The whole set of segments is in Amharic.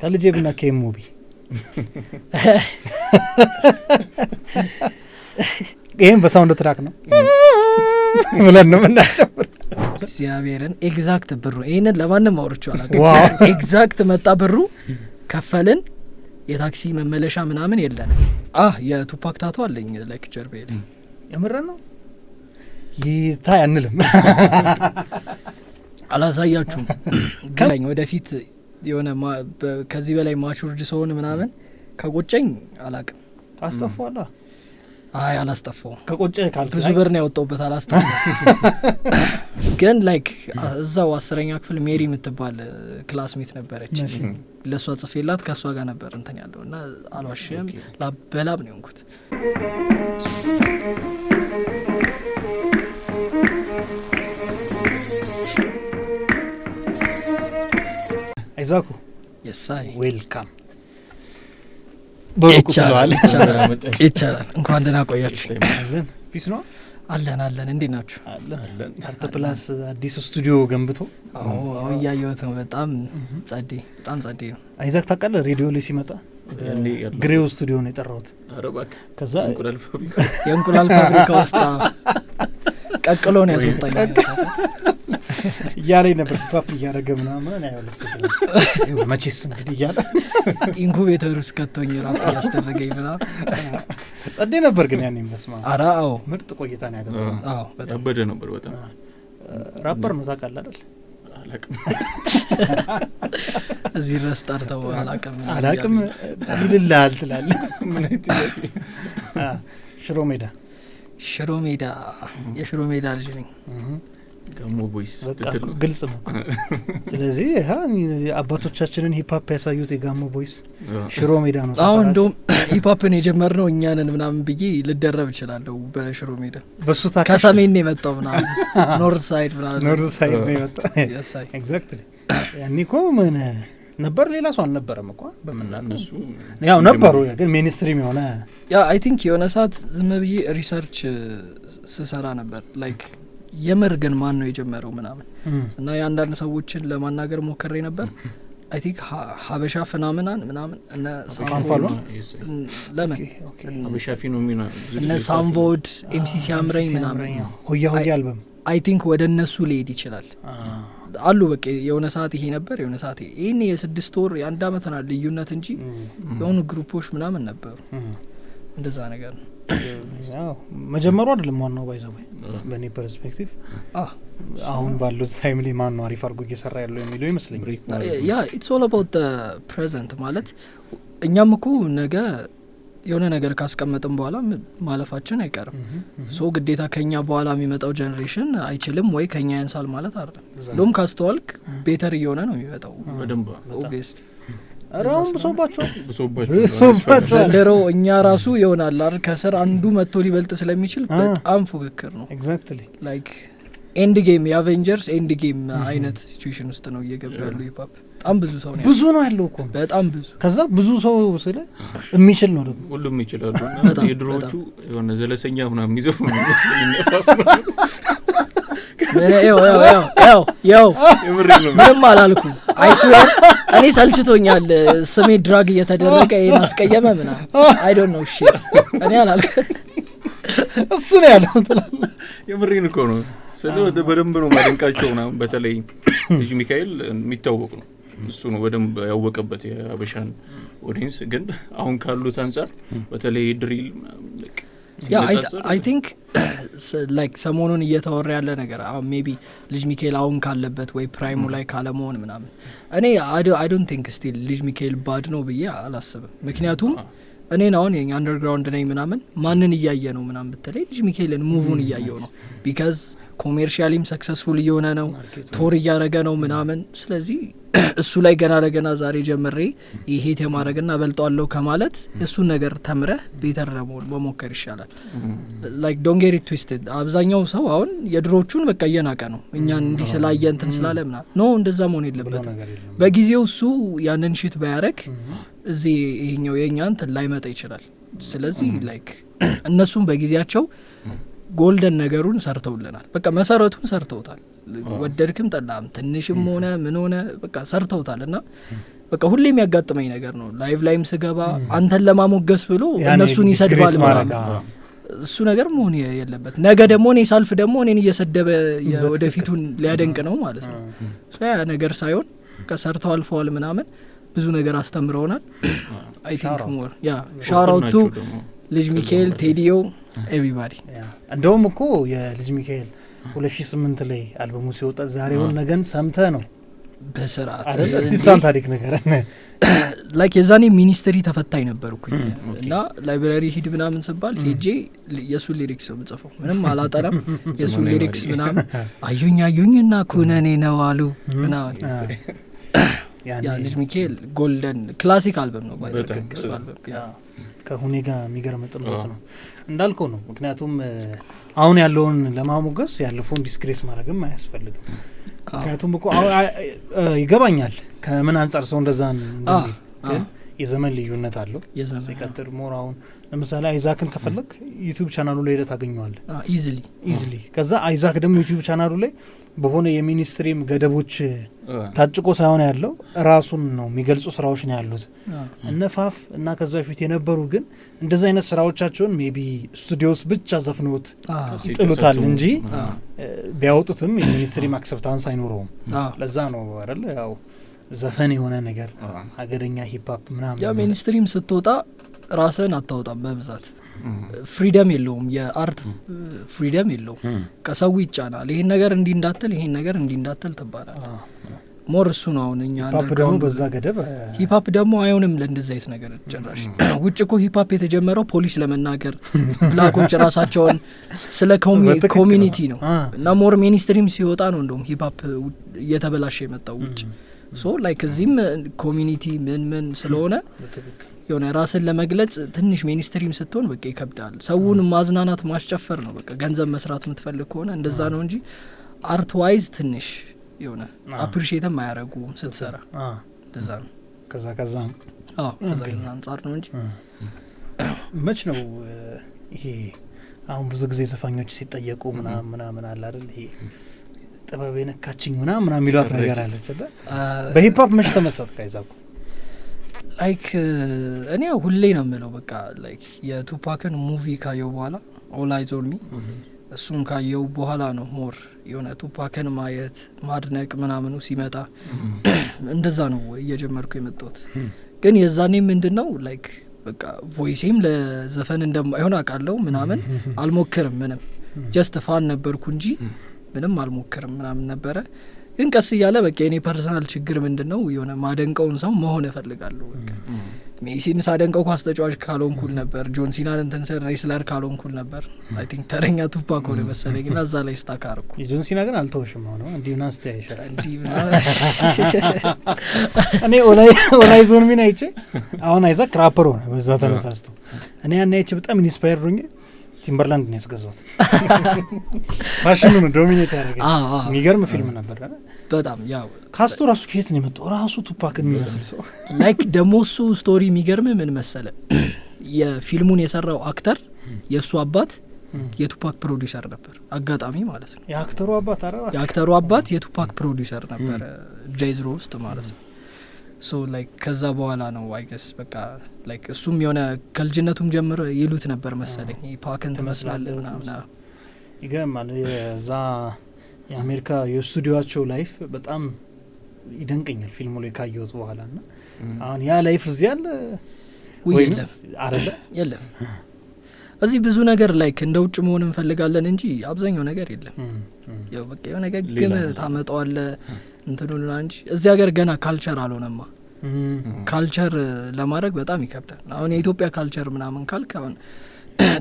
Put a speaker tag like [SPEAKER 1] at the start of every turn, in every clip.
[SPEAKER 1] ከልጄብና ከሙቢ ይሄን በሳውንድ ትራክ ነው ብለን ነው እናጨምር
[SPEAKER 2] እግዚአብሔርን ኤግዛክት ብሩ ይሄንን ለማንም አውርቼው አላውቅም ኤግዛክት መጣ ብሩ ከፈልን የታክሲ መመለሻ ምናምን የለንም የቱፓክ ታቶ አለኝ ላይክ ጀርባዬ
[SPEAKER 1] የምረን ነው ይታይ አንልም
[SPEAKER 2] አላሳያችሁም ግን ወደፊት የሆነ ከዚህ በላይ ማቹርድ ሰውን ምናምን ከቆጨኝ አላውቅም
[SPEAKER 1] ታስተፋላ
[SPEAKER 2] አላስተፋው
[SPEAKER 1] ከቆጨህ ካልኩ
[SPEAKER 2] ብዙ ብር ነው ያወጣውበት አላስተፋው ግን ላይክ እዛው 10ኛ ክፍል ሜሪ የምትባል ክላስሜት ነበረች ለሷ ጽፌላት ከሷ ጋር ነበር እንትን ያለውና አልዋሽም ላበላብ ነው እንኩት
[SPEAKER 1] አይዛኩ
[SPEAKER 2] የሳይ
[SPEAKER 1] ዌልካም በሩቁላል
[SPEAKER 2] ይቻላል እንኳን ደህና ቆያችሁ
[SPEAKER 1] አለን ፒስ ነው
[SPEAKER 2] አለን እንዴት ናችሁ
[SPEAKER 1] አለን አርት ፕላስ አዲስ ስቱዲዮ ገንብቶ
[SPEAKER 2] ያያየሁት ነው በጣም ጸዴ ነው
[SPEAKER 1] አይዛክ ታውቃለህ ሬዲዮ ላይ ሲመጣ ግሬው ስቱዲዮ ነው የጠራሁት
[SPEAKER 3] አረባክ
[SPEAKER 1] ከዛ
[SPEAKER 2] የእንቁላል ፋብሪካ ውስጥ ቀቅሎ ነው ያስወጣኝ
[SPEAKER 1] ያለኝ ነበር ፓፕ ያረገ ምናምን አይወልስ መቼስ እንግዲህ ያለ
[SPEAKER 2] ኢንኩቤተር ውስጥ ከተኛ ራሱ ያስደረገኝ ምናምን
[SPEAKER 1] ጸዴ ነበር ግን ያኔ መስማ
[SPEAKER 2] አራው
[SPEAKER 1] ምርጥ ቆይታ ነው ያደረገው
[SPEAKER 3] በጣም በደ ነበር በጣም
[SPEAKER 1] ራፐር ነው ታውቃለህ አይደል
[SPEAKER 3] አላቅም
[SPEAKER 2] እዚህ ድረስ ጠርተው
[SPEAKER 1] አላቅም ይልላል ትላለህ ምን አይተህ ሽሮ ሜዳ የሽሮ ሜዳ ልጅ ነኝ
[SPEAKER 3] ጋሞ ቦይስ
[SPEAKER 1] ግልጽ ነው ስለዚህ አባቶቻችንን ሂፕ-ሆፕ ያሳዩት የጋሞ ቦይስ ሽሮ ሜዳ ነው
[SPEAKER 2] እንደውም ሂፕ-ሆፕን የጀመርነው እኛንን ምናምን ብዬ ልደረብ እችላለሁ በሽሮ ሜዳ
[SPEAKER 1] በሱታ
[SPEAKER 2] ከሰሜን ነው የመጣው ምናምን ኖርዝ ሳይድ ነው
[SPEAKER 1] የመጣው ኤግዛክትሊ ያኒኮ ምን ነበር ሌላ ሰው አልነበረም እኮ በመናነሱ ያው ነበሩ ግን ሜንስትሪም የሆነ
[SPEAKER 2] አይ ቲንክ የሆነ ሰዓት ዝም ብዬ ሪሰርች ስሰራ ነበር ላይክ የምር ግን ማን ነው የጀመረው ምናምን እና ያንዳንድ ሰዎችን ለማናገር ሞክሬ ነበር አይ ቲንክ ሀበሻ ፍናምናን ምናምን እነ ሳምፎድ ለምን
[SPEAKER 3] ሀበሻ ፊኖሚና
[SPEAKER 2] እነ ሳምፎድ ኤምሲሲ አምረኝ ምናምን
[SPEAKER 1] ሆያ አልበም
[SPEAKER 2] አይ ቲንክ ወደ እነሱ ሊሄድ ይችላል አሉ በቃ የሆነ ሰዓት ይሄ ነበር የሆነ ሰዓት ይሄን የ6 ወር የ1 አመት ነው ልዩነት እንጂ የሆኑ ግሩፖች ምናምን ነበሩ እንደዛ ነገር ነው
[SPEAKER 1] ያው መጀመሩ አይደለም ዋናው ባይዘው በኔ ፐርስፔክቲቭ አሁን ባለው ታይም ላይ ማን ነው አሪፍ አርጎ እየሰራ ያለው የሚለው ይመስለኛል
[SPEAKER 2] ኢትስ ኦል አባውት ዘ ፕሬዘንት ማለት እኛም እኮ ነገ የሆነ ነገር ካስቀመጥን በኋላ ማለፋችን አይቀርም ሶ ግዴታ ከኛ በኋላ የሚመጣው ጀነሬሽን አይችልም ወይ ከኛ ያንሳል ማለት አይደለም ሎም ካስተዋልክ ቤተር እየሆነ ነው የሚመጣው
[SPEAKER 3] በደንብ
[SPEAKER 2] ኦብቪየስሊ
[SPEAKER 1] አራም ብሶባቸው
[SPEAKER 2] ዘንድሮ እኛ ራሱ ይሆናል አይደል ከስር አንዱ መጥቶ ሊበልጥ ስለሚችል በጣም ፉክክር ነው
[SPEAKER 1] ኤግዛክትሊ
[SPEAKER 2] ላይክ ኤንድ ጌም የአቬንጀርስ ኤንድ ጌም አይነት ሲቹዌሽን ውስጥ ነው እየገባ ያለው ሂፕ-ሆፕ በጣም ብዙ ነው ያለው እኮ
[SPEAKER 1] በጣም ከዛ ብዙ ሰው ስለ የሚችል ነው ደግሞ
[SPEAKER 3] ሁሉም ይችላሉ የድሮቹ የሆነ ዘለሰኛ ምናምን ይዘው ነው
[SPEAKER 2] ያው ምንም አላልኩ አይስዌር እኔ ሰልችቶኛል ስሜ ድራግ እየተደረገ ይሄን አስቀየመ ምናምን አይ ዶንት ኖ ሺት እኔ አላልኩ
[SPEAKER 1] እሱ ነው ያለው
[SPEAKER 3] የምሬን እኮ ነው ስለዚህ በደንብ ነው ማደንቃቸው ምናምን በተለይ ልጅ ሚካኤል የሚታወቅ ነው እሱ ነው በደንብ ያወቀበት የአበሻን ኦዲየንስ ግን አሁን ካሉት አንፃር በተለይ ድሪል
[SPEAKER 2] I think like ሰሞኑን እየተወራ ያለ ነገር ሜቢ ልጅ ሚካኤል አሁን ካለበት ወይ ፕራይሙ ላይ ካለመሆን ምናምን እኔ I don't think still ልጅ ሚካኤል ባድ ነው ብዬ አላስብም ምክንያቱም እኔን አሁን የአንደርግራውንድ ነኝ ምናምን ማንን እያየ ነው ምናምን ብትለይ ልጅ ሚካኤልን ሙቭን እያየው ነው because ኮሜርሻሊም ሰክሰስፉል እየሆነ ነው ቶር እያረገ ነው ምናምን ስለዚህ እሱ ላይ ገና ለገና ዛሬ ጀምሬ ይሄ ተማረገና በልጧለው ከማለት እሱን ነገር ተምረህ ቤተር ለመሆን መሞከር ይሻላል like don't get it twisted አብዛኛው ሰው አሁን የድሮቹን በቃ እየናቀ ነው እኛን እንዲ ስላየ እንትን ስላለ ምናምን ነው እንደዛ መሆን የለበትም በጊዜው እሱ ያንን ሽት ባያረክ እዚህ ይሄኛው የኛን ላይመጣ ይችላል ስለዚህ like እነሱም በጊዜያቸው ጎልደን ነገሩን ሰርተውልናል በቃ መሰረቱን ሰርተውታል ወደድክም ጠላም ትንሽም ሆነ ምን ሆነ በቃ ሰርተውታልና በቃ ሁሌ የሚያጋጥመኝ ነገር ነው። ላይቭ ላይም ስገባ አንተን ለማሞገስ ብሎ እነሱን ይሰድባል ማለት እሱ ነገር መሆን የለበት። ነገ ደግሞ እኔ ሳልፍ ደግሞ እኔን እየሰደበ ወደፊቱን ሊያደንቅ ነው ማለት ነው። ያ ነገር ሳይሆን ከሰርተው አልፈዋል ምናምን ብዙ ነገር አስተምረውናል። አይ ቲንክ ሞር ያ ሻውት አውት ቱ ልጅ ሚካኤል፣ ቴዲዮ ኤቭሪባዲ።
[SPEAKER 1] እንደውም እኮ የልጅ ሚካኤል 2008 ላይ አልበሙ ሲወጣ ዛሬውን ነገን ሰምተህ ነው
[SPEAKER 2] በስርዓት
[SPEAKER 1] እሷን ታሪክ ነገር
[SPEAKER 2] ላይክ የዛኔ ሚኒስትሪ ተፈታኝ ነበርኩኝ እና ላይብራሪ ሂድ ምናምን ስባል ሄጄ የሱን ሊሪክስ ነው የምጽፈው። ምንም አላጠናም። የሱን ሊሪክስ ምናምን አዩኝና ኩነኔ ነው አሉ ምናምን። ያ ልጅ ሚካኤል ጎልደን ክላሲክ አልበም ነው ባይ እሱ አልበም
[SPEAKER 1] ከሁኔ ጋር የሚገርም ጥልቀት ነው እንዳልከው ነው። ምክንያቱም አሁን ያለውን ለማሞገስ ያለፈውን ዲስክሬስ ማድረግም አያስፈልግም። ምክንያቱም እኮ ይገባኛል ከምን አንጻር ሰው እንደዛ እንደሚል፣ ግን የዘመን ልዩነት አለው። ሲቀጥል ሞር አሁን ለምሳሌ አይዛክን ከፈለክ ዩቲዩብ ቻናሉ ላይ ሄደህ ታገኘዋለህ ኢዚሊ። ከዛ አይዛክ ደግሞ ዩቲዩብ ቻናሉ ላይ በሆነ የሚኒስትሪም ገደቦች ታጭቆ ሳይሆን ያለው ራሱን ነው የሚገልጹ ስራዎች ነው ያሉት። እነፋፍ እና ከዛ በፊት የነበሩ ግን እንደዛ አይነት ስራዎቻቸውን ሜቢ ስቱዲዮስ ብቻ ዘፍኖት ይጥሉታል እንጂ ቢያወጡትም የሚኒስትሪም አክሰፕታንስ አይኖረውም። ለዛ ነው አይደል ያው ዘፈን የሆነ ነገር ሀገረኛ ሂፕሆፕ ምናምን
[SPEAKER 2] ያ ሚኒስትሪም ስትወጣ ራስን አታወጣም በብዛት ፍሪደም የለውም። የአርት ፍሪደም የለውም። ከሰው ይጫናል። ይሄን ነገር እንዲ እንዳትል ይሄን ነገር እንዲ እንዳትል ተባላል። ሞር እሱ ነው አሁን እኛ
[SPEAKER 1] ሂፕሆፕ ደግሞ በዛ ገደብ
[SPEAKER 2] ሂፕሆፕ ደግሞ አይሆንም ለእንደዛ አይነት ነገር ጭራሽ። ውጭ እኮ ሂፕሆፕ የተጀመረው ፖሊስ ለመናገር ብላኮች ራሳቸውን ስለ ኮሚኒቲ ነው እና ሞር ሚኒስትሪም ሲወጣ ነው እንደውም ሂፕሆፕ እየተበላሸ የመጣው ውጭ። ሶ ላይክ እዚህም ኮሚኒቲ ምን ስለሆነ የሆነ ራስን ለመግለጽ ትንሽ ሚኒስትሪም ስትሆን በቃ ይከብዳል። ሰውን ማዝናናት ማስጨፈር ነው በቃ ገንዘብ መስራት የምትፈልግ ከሆነ እንደዛ ነው እንጂ አርት ዋይዝ ትንሽ የሆነ አፕሪሺየትም አያረጉም ስትሰራ። እንደዛ ነው
[SPEAKER 1] ከዛ
[SPEAKER 2] አንጻር ነው እንጂ
[SPEAKER 1] መች ነው ይሄ አሁን ብዙ ጊዜ ዘፋኞች ሲጠየቁ ምናምን አለ አይደል ይሄ ጥበብ የነካችኝ ምናምን የሚሏት ነገር አለች አይደል? በሂፕሆፕ መች ተመሰጥክ አይዛኩ?
[SPEAKER 2] ላይክ እኔ ሁሌ ነው የምለው በቃ ላይክ የቱፓክን ሙቪ ካየው በኋላ ኦል አይዝ ኦን ሚ እሱን ካየው በኋላ ነው ሞር የሆነ ቱፓክን ማየት ማድነቅ ምናምኑ ሲመጣ እንደዛ ነው እየጀመርኩ የመጣሁት። ግን የዛኔ ምንድነው ላይክ በቃ ቮይሴም ለዘፈን እንደማይሆን አውቃለሁ ምናምን አልሞክርም። ምንም ጀስት ፋን ነበርኩ እንጂ ምንም አልሞክርም ምናምን ነበረ። ግን ቀስ እያለ በቃ የኔ ፐርሰናል ችግር ምንድነው የሆነ ማደንቀውን ሰው መሆን እፈልጋለሁ። በቃ ሜሲን ሳደንቀው ኳስ ተጫዋች ካልሆንኩል ነበር፣ ጆን ሲናን እንትን ሬስለር ካልሆንኩል ነበር። አይ ቲንክ ተረኛ ቱፓክ ሆነ መሰለኝ እና እዛ ላይ ስታካርኩ።
[SPEAKER 1] የጆን ሲና ግን አልተወሽም አሁን እንዲሁ ናስቲ አይሸራ እኔ ኦላይ ዞን ሚና አይቼ አሁን አይዛክ ራፐር ሆነ በዛ ተነሳስቶ እኔ ያን አይቼ በጣም ኢንስፓየር ሆኜ ቲምበርላንድ ነው ያስገዛሁት። ፋሽኑን ዶሚኔት ያደረገ የሚገርም ፊልም ነበር
[SPEAKER 2] በጣም። ያው
[SPEAKER 1] ካስቶ ራሱ ከየት ነው የመጣው? ራሱ ቱፓክን የሚመስል ሰው
[SPEAKER 2] ላይክ ደግሞ እሱ ስቶሪ የሚገርም ምን መሰለ የፊልሙን የሰራው አክተር የእሱ አባት የቱፓክ ፕሮዲውሰር ነበር። አጋጣሚ ማለት ነው የአክተሩ አባት የቱፓክ ፕሮዲውሰር ነበር ጄዝሮ ውስጥ ማለት ነው። ሶ ላይክ ከዛ በኋላ ነው አይ ገስ በቃ ላይክ እሱም የሆነ ከልጅነቱም ጀምሮ ይሉት ነበር መሰለኝ ፓክን ትመስላለህ ምናምን።
[SPEAKER 1] ይገርማል። የዛ የአሜሪካ የስቱዲዮአቸው ላይፍ በጣም ይደንቀኛል ፊልሙ ላይ ካየሁት በኋላ እና አሁን ያ ላይፍ እዚህ ያለ ወይ አይደለ የለም። እዚህ ብዙ ነገር ላይክ እንደ ውጭ መሆን እንፈልጋለን እንጂ አብዛኛው ነገር የለም። ያው በቃ የሆነ ግን ታመጣዋለህ እንትኑና እንጂ እዚህ ሀገር ገና ካልቸር አልሆነማ። ካልቸር ለማድረግ በጣም ይከብዳል። አሁን የኢትዮጵያ ካልቸር ምናምን ካልክ አሁን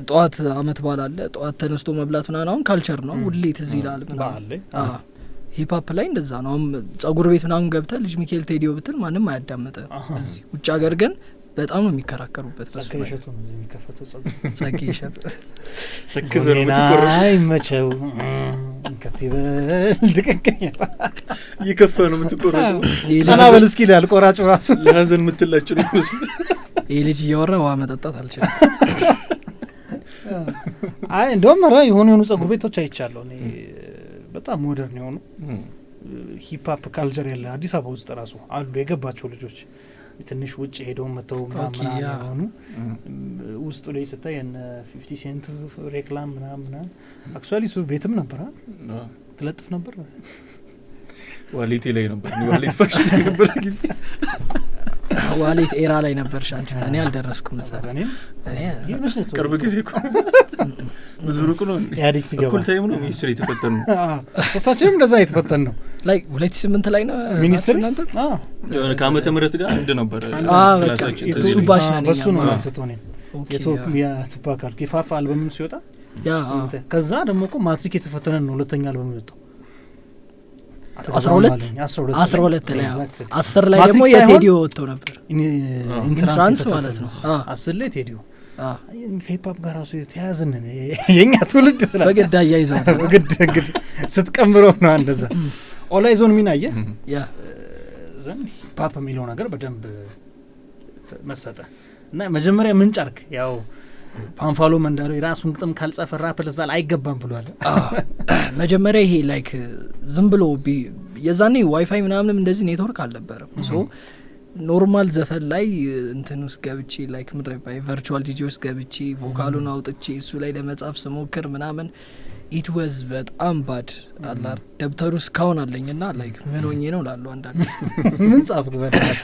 [SPEAKER 1] ጠዋት አመት በዓል አለ ጠዋት ተነስቶ መብላት ምናምን አሁን ካልቸር ነው ሁሌ ትዝ ይላል ምናምን። ሂፕሆፕ ላይ እንደዛ ነው። አሁን ጸጉር ቤት ምናምን ገብተህ ልጅ ሚካኤል ቴዲዮ ብትል ማንም አያዳምጥም። እዚህ ውጭ ሀገር ግን በጣም ነው የሚከራከሩበት። በሱ ላይ ሸቱ ነው የሚከፈተው
[SPEAKER 2] ጸጉር ሸቱ
[SPEAKER 3] ተከዘሩ ምትቆርአይ
[SPEAKER 1] መቸው ከቲበ ድቀቀኝ
[SPEAKER 3] ይከፈኑ ምትቆርጡ
[SPEAKER 1] ታናበል እስኪ ይላል ቆራጩ ራሱ
[SPEAKER 3] ለሀዘን ምትላጭ ነው ይመስል
[SPEAKER 2] ይሄ ልጅ እያወራ ውሃ መጠጣት አልችልም።
[SPEAKER 1] አይ እንደውም ራ የሆኑ ጸጉር ቤቶች አይቻለሁ እኔ በጣም ሞደርን የሆኑ ሂፕ ሆፕ ካልቸር ያለ አዲስ አበባ ውስጥ ራሱ አሉ የገባቸው ልጆች ትንሽ ውጭ ሄደው መተው ምናምን ያሆኑ ውስጡ ላይ ስታይ የነ 50 ሴንት ሬክላም ምናምን አክቹአሊ እሱ ቤትም ነበር ትለጥፍ ነበር
[SPEAKER 3] ዋሌት ላይ ነበር ዋሌት ፋሽን ነበር ጊዜ
[SPEAKER 2] ዋሌት ኤራ ላይ ነበር ሻንቺ እኔ አልደረስኩም ነበር
[SPEAKER 1] እኔ
[SPEAKER 3] ቅርብ ጊዜ እኮ ብዙ ሩቅ ነው
[SPEAKER 1] ያዲክ ሲገባ
[SPEAKER 3] እኩል ታይም ነው ሚኒስትሪ የተፈተኑ
[SPEAKER 1] ሶስታችንም እንደዛ የተፈተን ነው
[SPEAKER 2] ላይክ 2008 ላይ ነው
[SPEAKER 1] ሚኒስትሪ
[SPEAKER 3] የሆነ ከዓመተ ምህረት ጋር አንድ ነበር
[SPEAKER 2] ክላሳችን እሱ ባሽ ነኝ
[SPEAKER 1] በሱ ነው ያስተውኔ የቱፓክ ኪፋፍ አልበም ሲወጣ ከዛ ደግሞ እኮ ማትሪክ የተፈተነን ነው ሁለተኛ አልበም የወጣው
[SPEAKER 2] 12 ላይ 10 ላይ ደግሞ የቴዲዮ ወጥቶ ነበር ኢንትራንስ ማለት ነው
[SPEAKER 1] 10 ላይ ቴዲዮ ከሂፕሆፕ ጋር ራሱ የተያዘን የኛ ትውልድ ስላለ
[SPEAKER 2] በግድ አያይዘው
[SPEAKER 1] በግድ ስትቀምረው ነው እንደዛ ኦላይዞን ሚና ያ ዘን ሂፕሆፕ የሚለው ነገር በደንብ መሰጠ እና መጀመሪያ ምን ጫርክ ያው ፓንፋሎ መንዳሮ የራሱን ግጥም ካልጻፈ ራፕለት ባል አይገባም ብሏል
[SPEAKER 2] መጀመሪያ ይሄ ላይክ ዝም ብሎ የዛኔ ዋይፋይ ምናምንም እንደዚህ ኔትወርክ አልነበረም ሶ ኖርማል ዘፈን ላይ እንትን ውስጥ ገብቼ ላይክ ምድረባይ ቨርቹዋል ዲጂ ውስጥ ገብቼ ቮካሉን አውጥቼ እሱ ላይ ለመጻፍ ስሞክር ምናምን ኢት ዋዝ በጣም ባድ አላር ደብተሩ እስካሁን አለኝና ላይክ ምን ሆኜ ነው ላለው አንዳንዴ
[SPEAKER 1] ምን ጻፍክ በጣም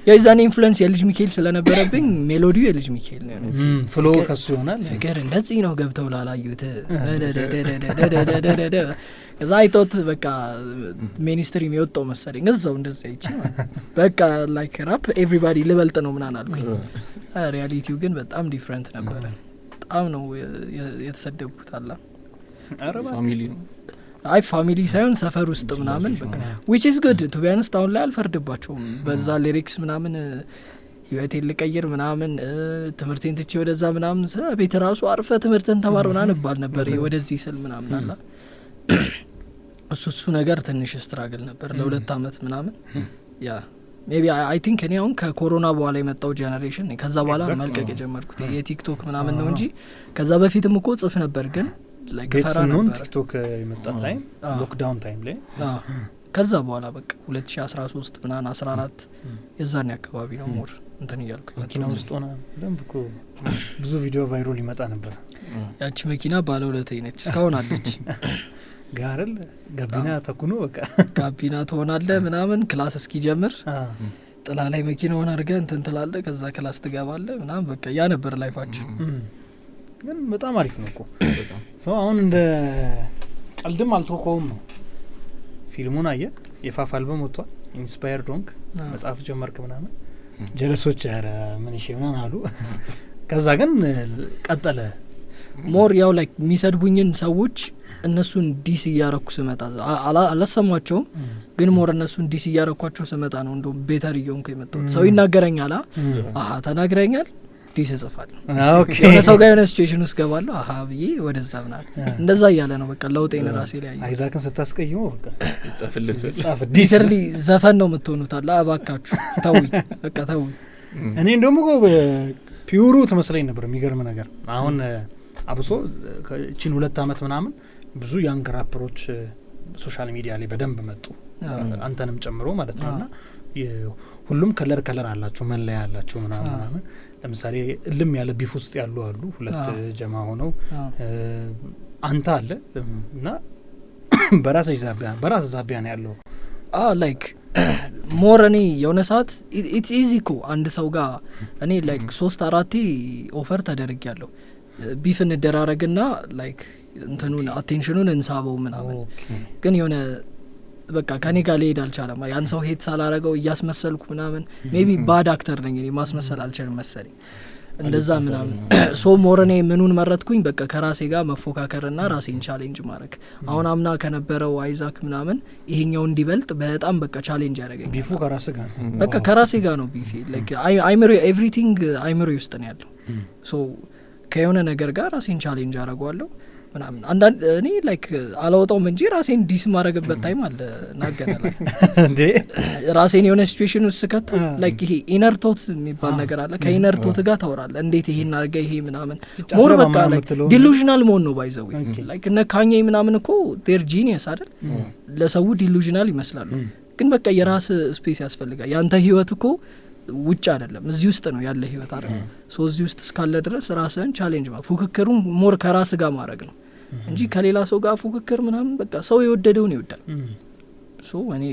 [SPEAKER 2] የዛኔ ኢንፍሉዌንስ የልጅ ሚካኤል ስለነበረብኝ ሜሎዲው የልጅ ሚካኤል ነው
[SPEAKER 1] ፍሎ ከሱ ይሆናል
[SPEAKER 2] ፍቅር እንደዚህ ነው ገብተው ላላዩት እዛ አይቶት በቃ ሚኒስትሪ የሚወጣው መሰለኝ እዛው እንደዛ ይቺ በቃ ላይክ ራፕ ኤቭሪባዲ ልበልጥ ነው ምናምን አልኩኝ ሪያሊቲው ግን በጣም ዲፍረንት ነበር በጣም ነው የተሰደብኩት አላ
[SPEAKER 3] ፋሚሊ ነው
[SPEAKER 2] አይ ፋሚሊ ሳይሆን ሰፈር ውስጥ ምናምን በቃ which is good to be honest አሁን ላይ አልፈርድባቸውም በዛ ሊሪክስ ምናምን ህይወቴን ልቀይር ምናምን ትምህርቴን ትቼ ወደዛ ምናምን ቤት ራሱ አርፈ ትምህርትን ተማር ምናምን ባል ነበር ወደዚህ ስል ምናምን አላ እሱ ነገር ትንሽ ስትራግል ነበር ለሁለት አመት ምናምን ያ ሜቢ አይ ቲንክ እኔ አሁን ከኮሮና በኋላ የመጣው ጄነሬሽን ከዛ በኋላ መልቀቅ የጀመርኩት የቲክቶክ ምናምን ነው እንጂ ከዛ በፊትም እኮ ጽፍ ነበር ግን
[SPEAKER 1] like ፈራን ቲክቶክ የመጣ ታይም ሎክዳውን ታይም ላይ
[SPEAKER 2] ከዛ በኋላ በቃ 2013 ምናምን 14 የዛኔ አካባቢ ነው ሞር እንትን ይያልኩኝ
[SPEAKER 1] መኪና ውስጥ ሆነ ደምብኮ ብዙ ቪዲዮ ቫይራል ይመጣ ነበር
[SPEAKER 2] ያቺ መኪና ባለውለታዬ ነች እስካሁን አለች
[SPEAKER 1] ጋርል ጋቢና ተኩኖ በቃ
[SPEAKER 2] ጋቢና ትሆናለህ ምናምን ክላስ እስኪ ጀምር ጥላ ላይ መኪናውን አድርገህ እንትን ትላለህ ከዛ ክላስ ትገባለህ ምናምን በቃ ያ ነበር ላይፋችን
[SPEAKER 1] ግን በጣም አሪፍ ነው እኮ ሶ አሁን እንደ ቀልድም አልተወቀውም ነው ፊልሙን አየ የፋፍ አልበም ወጥቷል ኢንስፓየርድ ዶንክ መጽሐፍ ጀመርክ ምናምን ጀለሶች ያረ ምን እሺ ምናምን አሉ ከዛ ግን ቀጠለ
[SPEAKER 2] ሞር ያው ላይክ የሚሰድቡኝን ሰዎች እነሱን ዲስ እያረኩ ስመጣ አላሰማቸውም ግን ሞር እነሱን ዲስ እያረኳቸው ስመጣ ነው እንደው ቤተር እየሆንኩ የመጣሁት ሰው ይናገረኛል አሃ ተናግረኛል ዲስ እጽፋለሁ
[SPEAKER 1] ኦኬ
[SPEAKER 2] ሰው ጋር የሆነ ሲቹዌሽን ውስጥ ገባለሁ አሃ ብዬ ወደዛ ምናል እንደዛ እያለ ነው በቃ ለውጤን ራሴ ላይ
[SPEAKER 1] አይዛክን ስታስቀይመው በቃ
[SPEAKER 3] ጻፍልት
[SPEAKER 1] ጻፍ
[SPEAKER 2] ዲሰርሊ ዘፈን ነው የምትሆኑት አላ አባካችሁ ተውኝ በቃ ተውኝ
[SPEAKER 1] እኔ እንደውም ፒውሩ ተመስለኝ ነበር የሚገርም ነገር አሁን አብሶ እቺን 2 አመት ምናምን ብዙ ያንግ ራፐሮች ሶሻል ሚዲያ ላይ በደንብ መጡ አንተንም ጨምሮ ማለት ነውና ሁሉም ከለር አላቸው መለያ አላቸው ምናምን ለምሳሌ እልም ያለ ቢፍ ውስጥ ያሉ አሉ ሁለት ጀማ ሆነው አንተ አለ እና በራስ ዛቢያ ነው ያለው
[SPEAKER 2] ላይክ ሞር እኔ የሆነ ሰዓት ኢትስ ኢዚ እኮ አንድ ሰው ጋር እኔ ላይክ 3-4 ኦፈር ተደርጊያለሁ ቢፍ እንደራረግና ላይክ እንትኑን አቴንሽኑን እንሳበው ምናምን ግን የሆነ በቃ ከኔ ጋር ሊሄድ አልቻለም ያን ሰው ሄት ሳላረገው እያስመሰልኩ ምናምን ሜቢ ባድ አክተር ነኝ እኔ ማስመሰል አልችልም መሰለኝ እንደዛ ምናምን ሶ ሞርኔ ምኑን መረጥኩኝ በቃ ከራሴ ጋር መፎካከርና ራሴን ቻሌንጅ ማድረግ አሁን አምና ከነበረው አይዛክ ምናምን ይሄኛው እንዲበልጥ በጣም በቃ ቻሌንጅ ያደረገኝ
[SPEAKER 1] ቢፉ ከራሴ ጋር
[SPEAKER 2] በቃ ከራሴ ጋር ነው ቢፊ ላይክ አይምሮ ኤቭሪቲንግ አይምሮ ውስጥ ነው ያለው ሶ ከየሆነ ነገር ጋር ራሴን ቻሌንጅ አደርጋለሁ ምናምን አንዳንድ እኔ ላይክ አላወጣውም እንጂ ራሴን ዲስ ማረግበት ታይም አለ ናገና ላይ
[SPEAKER 1] እንዴ
[SPEAKER 2] ራሴን የሆነ ሲቹዌሽን ውስጥ ስከት ላይክ ይሄ ኢነር ቶት የሚባል ነገር አለ ከኢነር ቶት ጋር ታወራለህ እንዴት ይሄን አርገ ይሄ ምናምን ሞር በቃ ላይክ ዲሉዥናል መሆን ነው ባይዘው ላይክ እነ ካኜ ምናምን እኮ ዴር ጂኒየስ አይደል ለሰው ዲሉዥናል ይመስላሉ ግን በቃ የራስ ስፔስ ያስፈልጋል ያንተ ህይወት እኮ ውጭ አይደለም እዚህ ውስጥ ነው ያለ ህይወት አይደል ሶ እዚህ ውስጥ እስካለ ድረስ ራስን ቻሌንጅ ፉክክሩን ሞር ከራስ ጋር ማድረግ ነው እንጂ ከሌላ ሰው ጋር ፉክክር ምናምን በቃ ሰው የወደደውን ይወዳል ሶ እኔ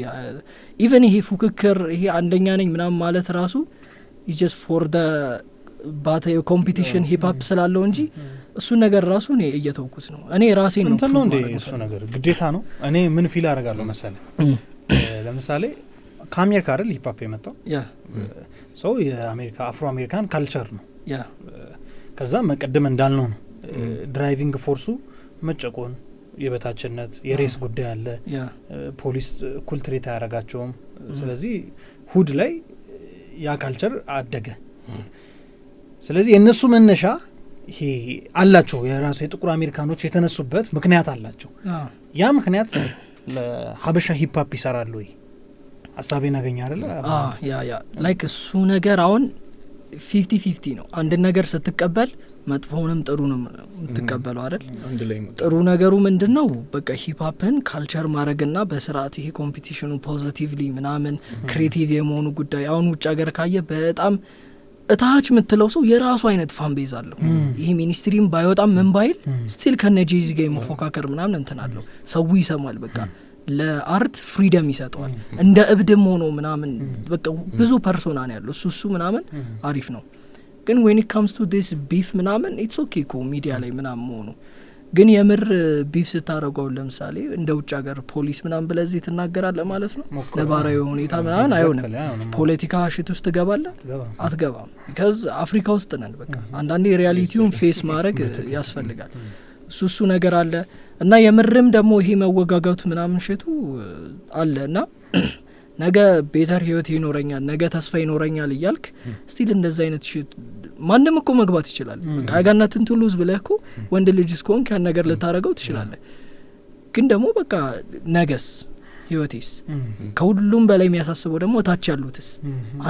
[SPEAKER 2] ኢቨን ይሄ ፉክክር ይሄ አንደኛ ነኝ ምናምን ማለት ራሱ is just for the battle competition hip hop ስላለው እንጂ እሱ ነገር ራሱ እኔ እየተውኩት ነው እኔ ራሴን ነው
[SPEAKER 1] እንትን ነው እንዴ እሱ ነገር ግዴታ ነው እኔ ምን ፊል አደርጋለሁ መሰለህ ለምሳሌ ከአሜሪካ አይደል ሂፕ ሆፕ የመጣው
[SPEAKER 2] ያ
[SPEAKER 1] ሶ የአሜሪካ አፍሮ አሜሪካን ካልቸር ነው
[SPEAKER 2] ያ
[SPEAKER 1] ከዛ መቀደም እንዳልነው ነው ድራይቪንግ ፎርሱ መጨቆን የበታችነት የሬስ ጉዳይ አለ ፖሊስ እኩል ትሬት አያረጋቸውም ስለዚህ ሁድ ላይ ያ ካልቸር አደገ ስለዚህ የነሱ መነሻ ይሄ አላቸው የራሱ የጥቁር አሜሪካኖች የተነሱበት ምክንያት አላቸው ያ ምክንያት ለሀበሻ ሂፕ ሆፕ ይሰራል ወይ ሐሳቤን አገኘ አይደል
[SPEAKER 2] ያ ላይክ እሱ ነገር አሁን 50-50 ነው አንድ ነገር ስትቀበል መጥፎውንም ጥሩንም ትቀበለው አይደል ጥሩ ነገሩ ምንድነው በቃ ሂፕ ሆፕን ካልቸር ማድረግና በስርዓት ይሄ ኮምፒቲሽኑ ፖዚቲቭሊ ምናምን ክሬቲቭ የመሆኑ ጉዳይ አሁን ውጭ ሀገር ካየ በጣም እታች የምትለው ሰው የራሱ አይነት ፋን ቤዝ አለው ይሄ ሚኒስትሪም ባይወጣም ምን ባይል ስቲል ከነጂዚ ጋር መፎካከር ምናምን እንትን አለው ሰው ይሰማል በቃ ለአርት ፍሪደም ይሰጠዋል እንደ እብድም ሆኖ ምናምን በቃ ብዙ ፐርሶና ነው ያለው እሱ ምናምን አሪፍ ነው ግን when it comes to this beef ምናምን it's okay እኮ ሚዲያ ላይ ምናምን ሆኖ ግን የምር ቢፍ ስታረጋው ለምሳሌ እንደ ውጭ ሀገር ፖሊስ ምናምን ብለዚህ ትናገራለህ ማለት ነው ለባራዊ ሁኔታ ምናምን አይሆንም ፖለቲካ ሽት ውስጥ ትገባለህ አትገባም because አፍሪካ ውስጥ ነን በቃ አንዳንዴ ሪያሊቲውን ፌስ ማድረግ ያስፈልጋል እሱ ነገር አለ እና የምርም ደግሞ ይሄ መወጋጋቱ ምናምን ሽቱ አለና ነገ ቤተር ህይወት ይኖረኛል ነገ ተስፋ ይኖረኛል እያልክ ስቲል እንደዛ አይነት ሽት ማንንም እኮ መግባት ይችላል በቃ ያጋናትን ቱሉዝ ብለህ እኮ ወንድ ልጅ እስኮን ያን ነገር ልታረጋው ትችላለህ ግን ደግሞ በቃ ነገስ ህይወቴስ ከሁሉም በላይ የሚያሳስበው ደግሞ ታች ያሉትስ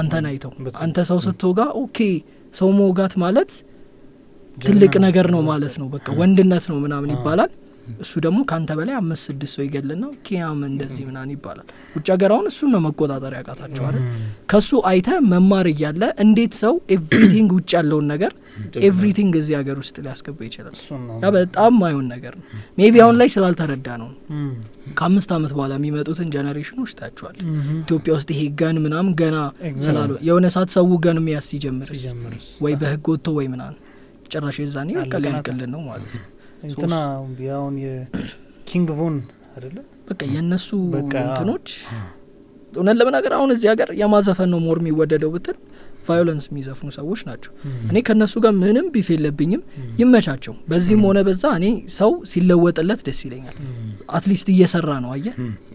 [SPEAKER 2] አንተን አይተው አንተ ሰው ስትወጋ ኦኬ ሰው መውጋት ማለት ትልቅ ነገር ነው ማለት ነው በቃ ወንድነት ነው ምናምን ይባላል እሱ ደግሞ ካንተ በላይ 5-6 ሰው ይገልና ኪያም እንደዚህ ምናምን ይባላል ውጭ ሀገር አሁን እሱ ነው መቆጣጠር ያቃታቸው አይደል ከሱ አይተ መማር ይያለ እንዴት ሰው ኤቭሪቲንግ ውጭ ያለውን ነገር ኤቭሪቲንግ እዚህ ሀገር ውስጥ ሊያስገባ ይችላል ያ በጣም ማይሆን ነገር ነው ሜቢ አሁን ላይ ስላልተረዳ ነው ከ5 አመት በኋላ የሚመጡትን ጀነሬሽኖች ታያቸዋል ኢትዮጵያ ውስጥ ይሄ ገን ምናምን ገና ስላሉ የሆነ ሰዓት ሰው ገን የሚያስ ይጀምርስ ወይ በህግ ወጥቶ ወይ ምናምን ጭራሽ የዛኔ በቃ ሊያልቅልን ነው ማለት ነው
[SPEAKER 1] እንትና ያውን የኪንግ ቮን አይደለ
[SPEAKER 2] በቃ የነሱ እንትኖች እውነት ለመናገር አሁን እዚህ ሀገር የማዘፈን ነው ሞር የሚወደደው ብትል ቫዮለንስ የሚዘፍኑ ሰዎች ናቸው እኔ ከነሱ ጋር ምንም ቢፍ የለብኝም ይመቻቸው በዚህም ሆነ በዛ እኔ ሰው ሲለወጥለት ደስ ይለኛል አትሊስት እየሰራ ነው አየ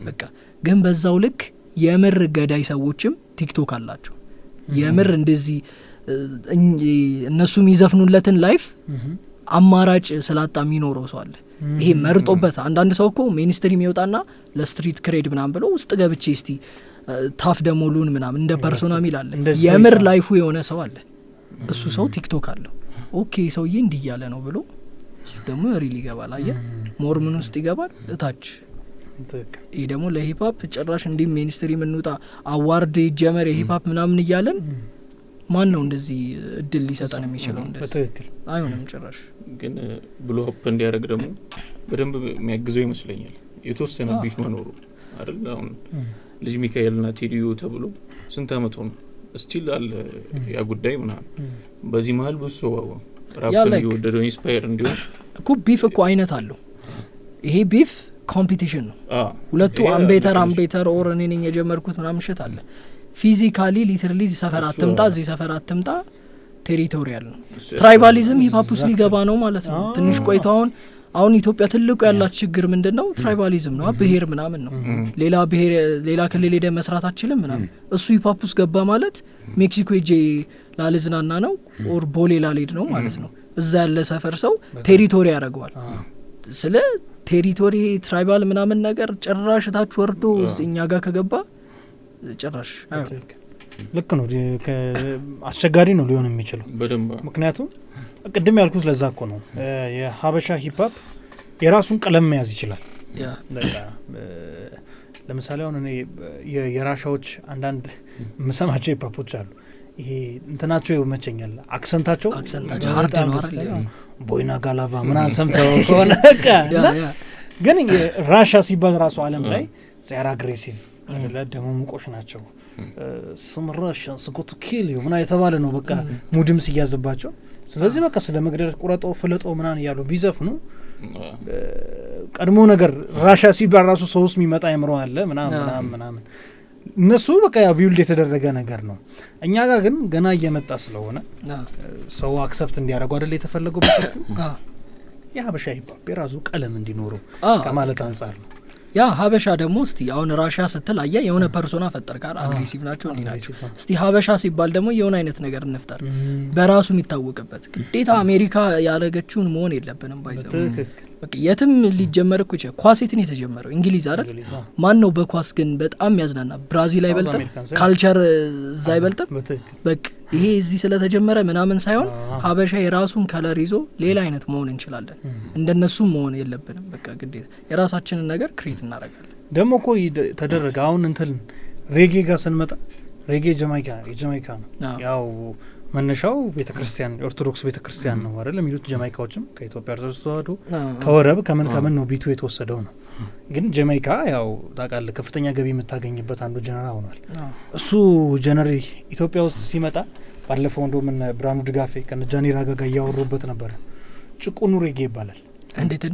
[SPEAKER 2] በቃ ግን በዛው ልክ የምር ገዳይ ሰዎችም ቲክቶክ አላቸው የምር እንደዚህ እነሱ የሚዘፍኑለትን ላይፍ አማራጭ ስላጣ የሚኖረው ሰው አለ ይሄ መርጦበት አንዳንድ ሰው እኮ ሚኒስትሪ የሚወጣና ለስትሪት ክሬድ ምናምን ብሎ ውስጥ ገብቼ እስቲ ታፍ ደሞሉን ምናምን እንደ ፐርሶና ሚላል የምር ላይፉ የሆነ ሰው አለ እሱ ሰው ቲክቶክ አለው ኦኬ ሰውዬ እንዲያለ ነው ብሎ እሱ ደግሞ ሪሊ ይገባል አየ ሞርምን ውስጥ ይገባል እታች ይሄ ደግሞ ለሂፕ ሆፕ ጭራሽ እንዲ ሚኒስትሪ ምንውጣ አዋርድ ይጀመር የሂፕ ሆፕ ምናምን ይያለን ማን ነው እንደዚህ እድል ሊሰጣን የሚችለው እንደዚህ አይሆንም ጭራሽ
[SPEAKER 3] ግን ብሎ ሆፕ እንዲያደርግ ደግሞ በደንብ የሚያግዘው ይመስለኛል የተወሰነ ቢፍ መኖሩ አይደል አሁን ልጅ ሚካኤልና ቴዲዮ ተብሎ ስንት አመት ሆነ ስቲል አለ ያ ጉዳይ ምናምን በዚህ መሀል ብዙ ሰው ራፕ እንዲወደደው ኢንስፓየር እንዲሆን እኮ
[SPEAKER 2] ቢፍ እኮ አይነት አለው ይሄ ቢፍ ኮምፒቲሽን ነው ሁለቱ አምቤተር ኦር እኔ ነኝ የጀመርኩት ምናምን ሽት አለ ፊዚካሊ ሊትራሊ ሰፈር አትምጣ እዚህ ሰፈር አትምጣ ቴሪቶሪያል ነው ትራይባሊዝም ሂፓፕስ ሊገባ ነው ማለት ነው ትንሽ ቆይታውን አሁን ኢትዮጵያ ትልቁ ያላት ችግር ምንድነው ትራይባሊዝም ነው ብሄር ምናምን ነው ሌላ ክልል ሄደ መስራት አችልም ምናምን እሱ ሂፓፕስ ገባ ማለት ሜክሲኮ ሄጄ ላልዝናና ነው ኦር ቦሌ ላልሄድ ነው ማለት ነው እዛ ያለ ሰፈር ሰው ቴሪቶሪ ያደርገዋል ስለ ቴሪቶሪ ትራይባል ምናምን ነገር ጭራሽ ታች ወርዶ እኛ ጋር ከገባ ጭራሽ
[SPEAKER 1] ልክ ነው አስቸጋሪ ነው ሊሆን የሚችለው
[SPEAKER 3] በደንብ
[SPEAKER 1] ምክንያቱም ቅድም ያልኩት ለዛ እኮ ነው የሀበሻ ሂፕሆፕ የራሱን ቀለም መያዝ ይችላል በቃ ለምሳሌ አሁን እኔ የራሻዎች አንዳንድ መሰማቸው ሂፕሆፖች አሉ ይሄ እንትናቸው ይመቸኛል አክሰንታቸው
[SPEAKER 2] ሃርድ ነው አይደል
[SPEAKER 1] ቦይና ጋላቫ ምናምን ሰምተው ከሆነ ግን ራሻ ሲባል ራሱ ዓለም ላይ ዜራ አግሬሲቭ ለደሞ ሙቆሽ ናቸው ስምራሽ ስጎቱ ኪል ዩ ምና የተባለ ነው በቃ ሙድም ሲያዝባቸው ስለዚህ በቃ ስለ መግደል ቁረጦ ፍለጦ ምናን ያሉ ቢዘፍኑ ቀድሞ ነገር ራሻ ሲባል ራሱ ሰውስ የሚመጣ ያምሮ አለ ምናምን እነሱ በቃ ያው ቢውልድ የተደረገ ነገር ነው እኛ ጋር ግን ገና እየመጣ ስለሆነ ሰው አክሰፕት እንዲያደርጉ አይደል የተፈለገው በሰፊው የሀበሻ ሂፕሆፕ የራሱ ቀለም እንዲኖረው ከማለት አንፃር ነው
[SPEAKER 2] ያ ሀበሻ ደግሞ እስቲ አሁን ራሻ ስትል አያ የሆነ ፐርሶና ፈጠር ጋር አግሬሲቭ ናቸው እንዲናቸው እስቲ ሀበሻ ሲባል ደግሞ የሆነ አይነት ነገር እንፍጠር በራሱ የሚታወቅበት ግዴታ አሜሪካ ያለገችውን መሆን የለብንም ባይዘው በቃ የትም ሊጀመር እኮ ይችላል ኳስ የትን የተጀመረው እንግሊዝ አይደል ማን ነው በኳስ ግን በጣም ያዝናና ብራዚል አይበልጥም ካልቸር እዛ አይበልጥም በቃ ይሄ እዚህ ስለተጀመረ ምናምን ሳይሆን ሀበሻ የራሱን ከለር ይዞ ሌላ አይነት መሆን እንችላለን እንደነሱ መሆን የለብንም በቃ ግዴታ የራሳችንን ነገር ክሬት እናደርጋለን
[SPEAKER 1] ደግሞ እኮ ተደረገ አሁን እንትን ሬጌ ጋር ስንመጣ ሬጌ ጀማይካ ነው ያው መነሻው ቤተክርስቲያን ኦርቶዶክስ ቤተክርስቲያን ነው አይደል የሚሉት ጀማይካዎችም ከኢትዮጵያ ኦርቶዶክስ ተዋህዶ ከወረብ ከምን ነው ቢቱ የተወሰደው ነው ግን ጀማይካ ያው ታውቃለህ ከፍተኛ ገቢ የምታገኝበት አንዱ ጀነራ ሆኗል እሱ ጀነሪ ኢትዮጵያ ውስጥ ሲመጣ ባለፈው እንደውም ብራኑ ድጋፌ ከነጃኒ ራጋ ጋር ያወሩበት ነበር ጭቁኑ ሬጌ ይባላል
[SPEAKER 2] እንዴት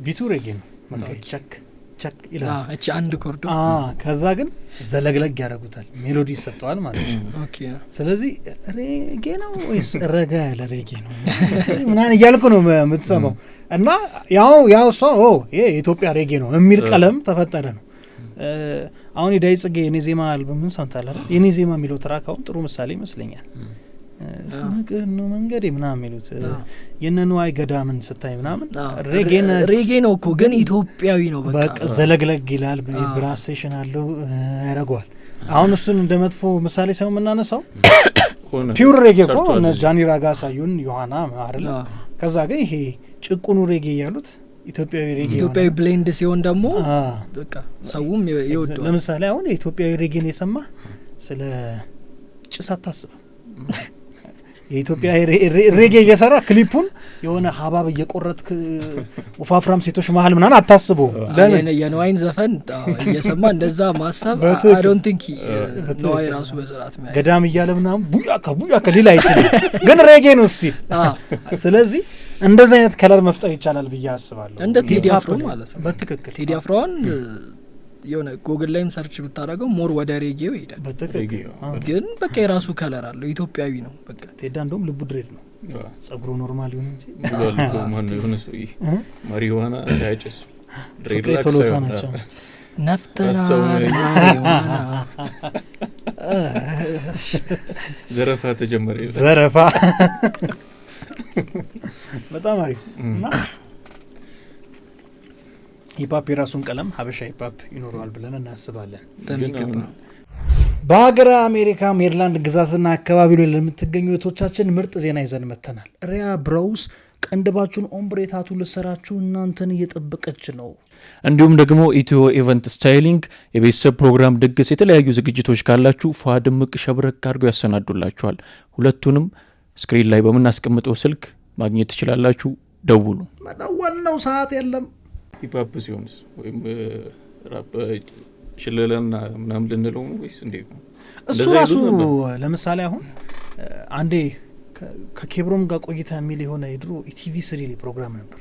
[SPEAKER 1] ቢቱ ሬጌ ነው ማለት ቸክ ይላል
[SPEAKER 2] እቺ አንድ ኮርዶ
[SPEAKER 1] ከዛ ግን ዘለግለግ ያደርጉታል ሜሎዲ ይሰጠዋል ማለት ነው
[SPEAKER 2] ኦኬ
[SPEAKER 1] ስለዚህ ሬጌ ነው ወይስ ረጋ ያለ ሬጌ ነው ምናን እያልኩ ነው የምትሰማው እና ያው ሰው የኢትዮጵያ ሬጌ ነው የሚል ቀለም ተፈጠረ ነው አሁን የዳይ ጽጌ የኔ ዜማ አልበምን ሰምታል አይደል የኔ ዜማ የሚለው ትራክ አሁን ጥሩ ምሳሌ ይመስለኛል ነው መንገዴ ምናምን የሚሉት የነኑዋይ ገዳምን ስታይ ምናምን
[SPEAKER 2] ሬጌ ነው እኮ ግን ኢትዮጵያዊ ነው
[SPEAKER 1] በቃ ዘለግለግ ይላል ብራሴሽን አለው ያረጋዋል አሁን እሱን እንደ መጥፎ ምሳሌ ሳይሆን ምናነሳው ፒውር ሬጌ እኮ እነ ጃኒ ራጋ ሳዩን ዮሐና አይደል ከዛ ግን ይሄ ጭቁኑ ሬጌ ያሉት ኢትዮጵያዊ
[SPEAKER 2] ብሌንድ ሲሆን ደግሞ በቃ ሰውም ይወደዋል
[SPEAKER 1] ለምሳሌ አሁን የኢትዮጵያዊ ሬጌን የሰማ ስለ ጭስ አታስብ የኢትዮጵያ ሬጌ እየሰራ ክሊፑን የሆነ ሀባብ እየቆረጥክ ወፋፍራም ሴቶች መሀል ምናምን አታስበው
[SPEAKER 2] ለምን የነዋይን ዘፈን እየሰማ እንደዛ ማሰብ I don't think ነዋይ ራሱ በስርዓት ማለት
[SPEAKER 1] ገዳም እያለ ምናምን ቡያካ ሌላ አይችልም ግን ሬጌ ነው ስቲል ስለዚህ እንደዛ አይነት ከለር መፍጠር ይቻላል ብዬ አስባለሁ
[SPEAKER 2] እንደ ቴዲ አፍሮ ማለት ነው
[SPEAKER 1] በትክክል
[SPEAKER 2] ቴዲ አፍሮን የሆነ ጉግል ላይም ሰርች ብታረጋው ሞር ወደ ሬጌው ይሄዳል
[SPEAKER 1] በትክክል
[SPEAKER 2] ግን በቃ የራሱ ከለር አለው ኢትዮጵያዊ ነው በቃ
[SPEAKER 1] ቴዳ እንደውም ልቡ ድሬድ ነው ጸጉሩ ኖርማል ይሁን እንጂ
[SPEAKER 3] ማን ነው የሆነ ሰው ማሪዋና ሳይጨስ ድሬድ
[SPEAKER 1] ቶሎሳ ናቸው
[SPEAKER 2] ነፍጠና ማሪዋና
[SPEAKER 3] ዘረፋ ተጀመረ
[SPEAKER 1] ዘረፋ በጣም አሪፍ እና ሂፕሆፕ የራሱን ቀለም ሀበሻ ሂፕሆፕ ይኖረዋል ብለን እናስባለን
[SPEAKER 2] በሚገባ
[SPEAKER 1] በሀገረ አሜሪካ ሜሪላንድ ግዛትና አካባቢ ላይ ለምትገኙ እህቶቻችን ምርጥ ዜና ይዘን መጥተናል ሪያ ብራውስ ቀንድባችሁን ኦምብሬ ታቱ ልሰራችሁ እናንተን እየጠበቀች ነው
[SPEAKER 4] እንዲሁም ደግሞ ኢትዮ ኢቨንት ስታይሊንግ የቤተሰብ ፕሮግራም ድግስ የተለያዩ ዝግጅቶች ካላችሁ ፋድምቅ ሸብረክ አድርገው ያሰናዱላችኋል ሁለቱንም ስክሪን ላይ በመናስቀምጠው ስልክ ማግኘት ትችላላችሁ ደውሉ
[SPEAKER 1] መደወል ነው ሰዓት የለም
[SPEAKER 3] ሂፕሆፕ ሲሆንስ ወይም ራፕ ሽለላና ምናምን ልንለው ነው ወይስ እንዴት ነው
[SPEAKER 1] እሱ ራሱ ለምሳሌ አሁን አንዴ ከኬብሮም ጋር ቆይታ የሚል የሆነ የድሮ ኢቲቪ ስሪሊ ፕሮግራም ነበር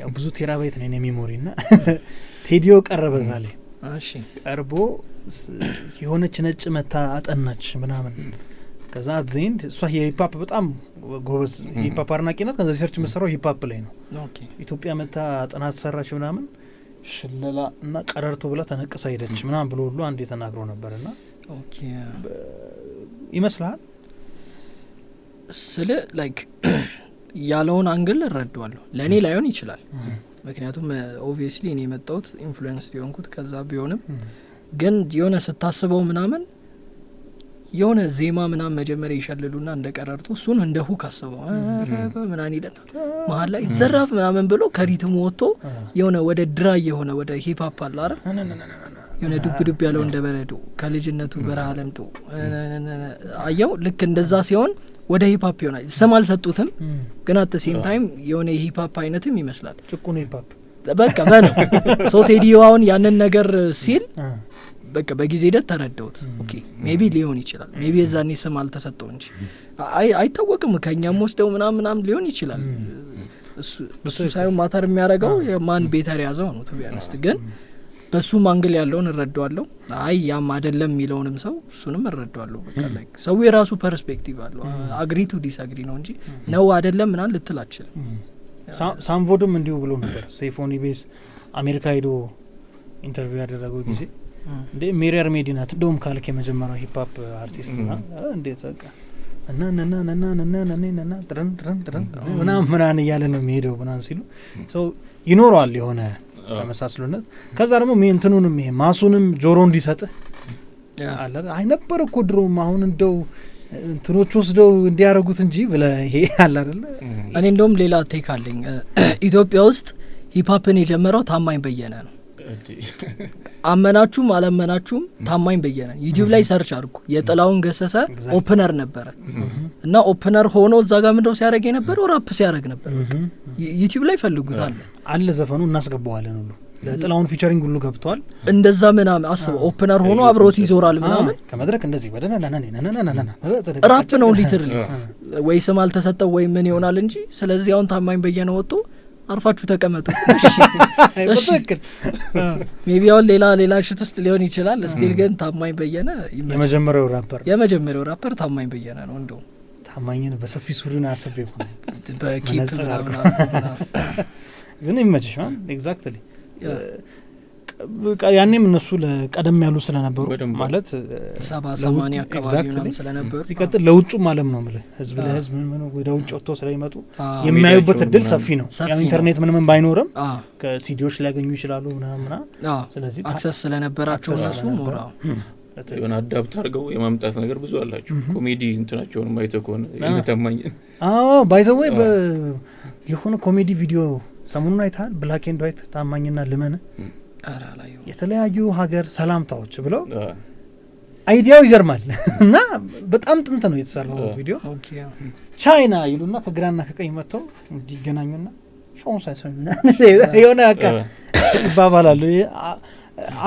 [SPEAKER 1] ያው ብዙ ቴራባይት ነው ሜሞሪና ቴዲዮ ቀረበ ዛሬ
[SPEAKER 2] እሺ
[SPEAKER 1] ቀርቦ የሆነች ነጭ መታ አጠናች ምናምን ከዛ ዘንድ እሷ የሂፕሆፕ በጣም ጎበዝ ሂፕሆፕ አርናቂ ናት ከዛ ሪሰርች መስራው ሂፕሆፕ ላይ ነው
[SPEAKER 2] ኦኬ
[SPEAKER 1] ኢትዮጵያ መታ ጥናት ሰራች ምናምን ሽለላ እና ቀረርቶ ብላ ተነቀሳ ሄደች ምናምን ብሎ ሁሉ አንዴ ተናግሮ ነበርና
[SPEAKER 2] ኦኬ
[SPEAKER 1] ይመስላል
[SPEAKER 2] ስለ ላይክ ያለውን አንግል እረዳዋለሁ። ለእኔ ላይሆን ይችላል ምክንያቱም ኦብቪየስሊ እኔ የመጣሁት ኢንፍሉዌንስ ሊሆንኩት ከዛ ቢሆንም ግን የሆነ ስታስበው ምናምን የሆነ ዜማ ምናምን መጀመሪያ ይሸልሉና እንደ ቀረርቶ እሱን እንደ ሁክ አስበው ምናምን ይለና መሀል ላይ ዘራፍ ምናምን ብሎ ከሪትሙ ወጥቶ የሆነ ወደ ድራይ የሆነ ወደ ሂፕ ሆፕ አለ አይደል የሆነ ዱብ ዱብ ያለው እንደ በረዶ ከልጅነቱ በረሃ ለምዶ አየው ልክ እንደዛ ሲሆን ወደ ሂፕ ሆፕ ይሆናል። ስም አልሰጡትም ግን አት ሴም ታይም የሆነ ሂፕ ሆፕ አይነትም ይመስላል።
[SPEAKER 1] ጭቁን ሂፕ ሆፕ
[SPEAKER 2] በቃ በለው ሶ ቴዲዮ አሁን ያንን ነገር ሲል በቃ በጊዜ ሂደት ተረዳሁት። ኦኬ ሜቢ ሊሆን ይችላል ሜቢ የዛኔ ስም አልተሰጠው እንጂ አይታወቅም ከኛም ወስደው ምናምን ሊሆን ይችላል። እሱ ሳይሆን ማተር የሚያደርገው የማን ቤተር ያዘው ነው ተቢያንስት ግን በሱ ማንግል ያለውን እረዳዋለሁ። ያም አይደለም የሚለውንም ሰው እሱንም እረዳዋለሁ። በቃ ላይክ ሰው የራሱ ፐርስፔክቲቭ አለው አግሪ ቱ ዲስአግሪ ነው እንጂ ነው አይደለም ምናምን ልትል አትችልም።
[SPEAKER 1] ሳምቮድም እንዲሁ ብሎ ነበር ሴፎኒ ቤስ አሜሪካ ሄዶ ኢንተርቪው ያደረገው ጊዜ እንዴ ሜሪያር ሜዲናት እንደውም ካልክ የመጀመሪያው ሂፕ ሆፕ አርቲስት እንዴት በቃ እና ጥረን ምናምን እያለ ነው የሚሄደው ምናምን ሲሉ ሰው ይኖረዋል የሆነ ተመሳስሎነት። ከዛ ደግሞ እንትኑንም ይሄ ማሱንም ጆሮ እንዲሰጥህ አለ አይ ነበር እኮ ድሮም አሁን እንደው እንትኖች ወስደው እንዲያረጉት እንጂ ብለህ ይሄ አለ አይደል።
[SPEAKER 2] እኔ እንደውም ሌላ ቴክ አለኝ። ኢትዮጵያ ውስጥ ሂፕ ሆፕን የጀመረው ታማኝ በየነ ነው። አመናችሁም አላመናችሁም ታማኝ በየነ ዩቲዩብ ላይ ሰርች አድርጉ። የጥላውን ገሰሰ ኦፕነር ነበረ እና ኦፕነር ሆኖ እዛ ጋር ምንድነው ሲያደርግ የነበረው ራፕ ሲያደርግ ነበር። ዩቲዩብ ላይ ፈልጉታል አለ
[SPEAKER 1] ዘፈኑ እናስገባዋለን ሁሉ ለጥላውን ፊቸሪንግ ሁሉ ገብቷል።
[SPEAKER 2] እንደዛ ምናምን አስበው ኦፕነር ሆኖ አብሮት ይዞራል ምናምን
[SPEAKER 1] ከመድረክ እንደዚህ ወደና
[SPEAKER 2] ራፕ ነው ሊትራሊ ወይ ስም አልተሰጠው ወይ ምን ይሆናል እንጂ። ስለዚህ አሁን ታማኝ በየነ ወጥቶ አርፋችሁ ተቀመጡ እሺ ሜቢ አሁን ሌላ ሽት ውስጥ ሊሆን ይችላል። ስቲል ግን ታማኝ በየነ የመጀመሪያው ራፐር ታማኝ በየነ ነው። እንደው
[SPEAKER 1] ታማኝን በሰፊ ሱሪና አስቤው
[SPEAKER 2] በኬፕ
[SPEAKER 1] ግን ይመችሽ ማን ኤግዛክትሊ ያኔም እነሱ ለቀደም ያሉ ስለነበሩ ማለት
[SPEAKER 2] 70-80 አካባቢ ነው ስለነበሩ
[SPEAKER 1] ሲቀጥል ለውጭም ዓለም ነው ማለት ህዝብ ለህዝብ ምን ወደ ውጭ ወጥቶ ስለሚመጡ የሚያዩበት እድል ሰፊ ነው። ያው ኢንተርኔት ምንም ባይኖርም ከሲዲዎች ሊያገኙ ይችላሉ ምናምን
[SPEAKER 2] ስለዚህ አክሰስ ስለነበራቸው እነሱ ሞራ
[SPEAKER 3] የሆነ አዳፕት አድርገው የማምጣት ነገር ብዙ አላቸው። ኮሜዲ እንትናቸውን ማይተው ከሆነ የታማኝ
[SPEAKER 1] ባይ ዘ ዌይ የሆነ ኮሜዲ ቪዲዮ ሰሞኑን አይተሃል? ብላክ ኤንድ ዋይት ታማኝና ልመነ የተለያዩ ሀገር ሰላምታዎች ብለው አይዲያው ይገርማል እና በጣም ጥንት ነው የተሰራው ቪዲዮ። ቻይና ይሉና ከግራና ከቀኝ መጥተው እንዲገናኙና ሾን ሳይሰና የሆነ አቃ ይባባላሉ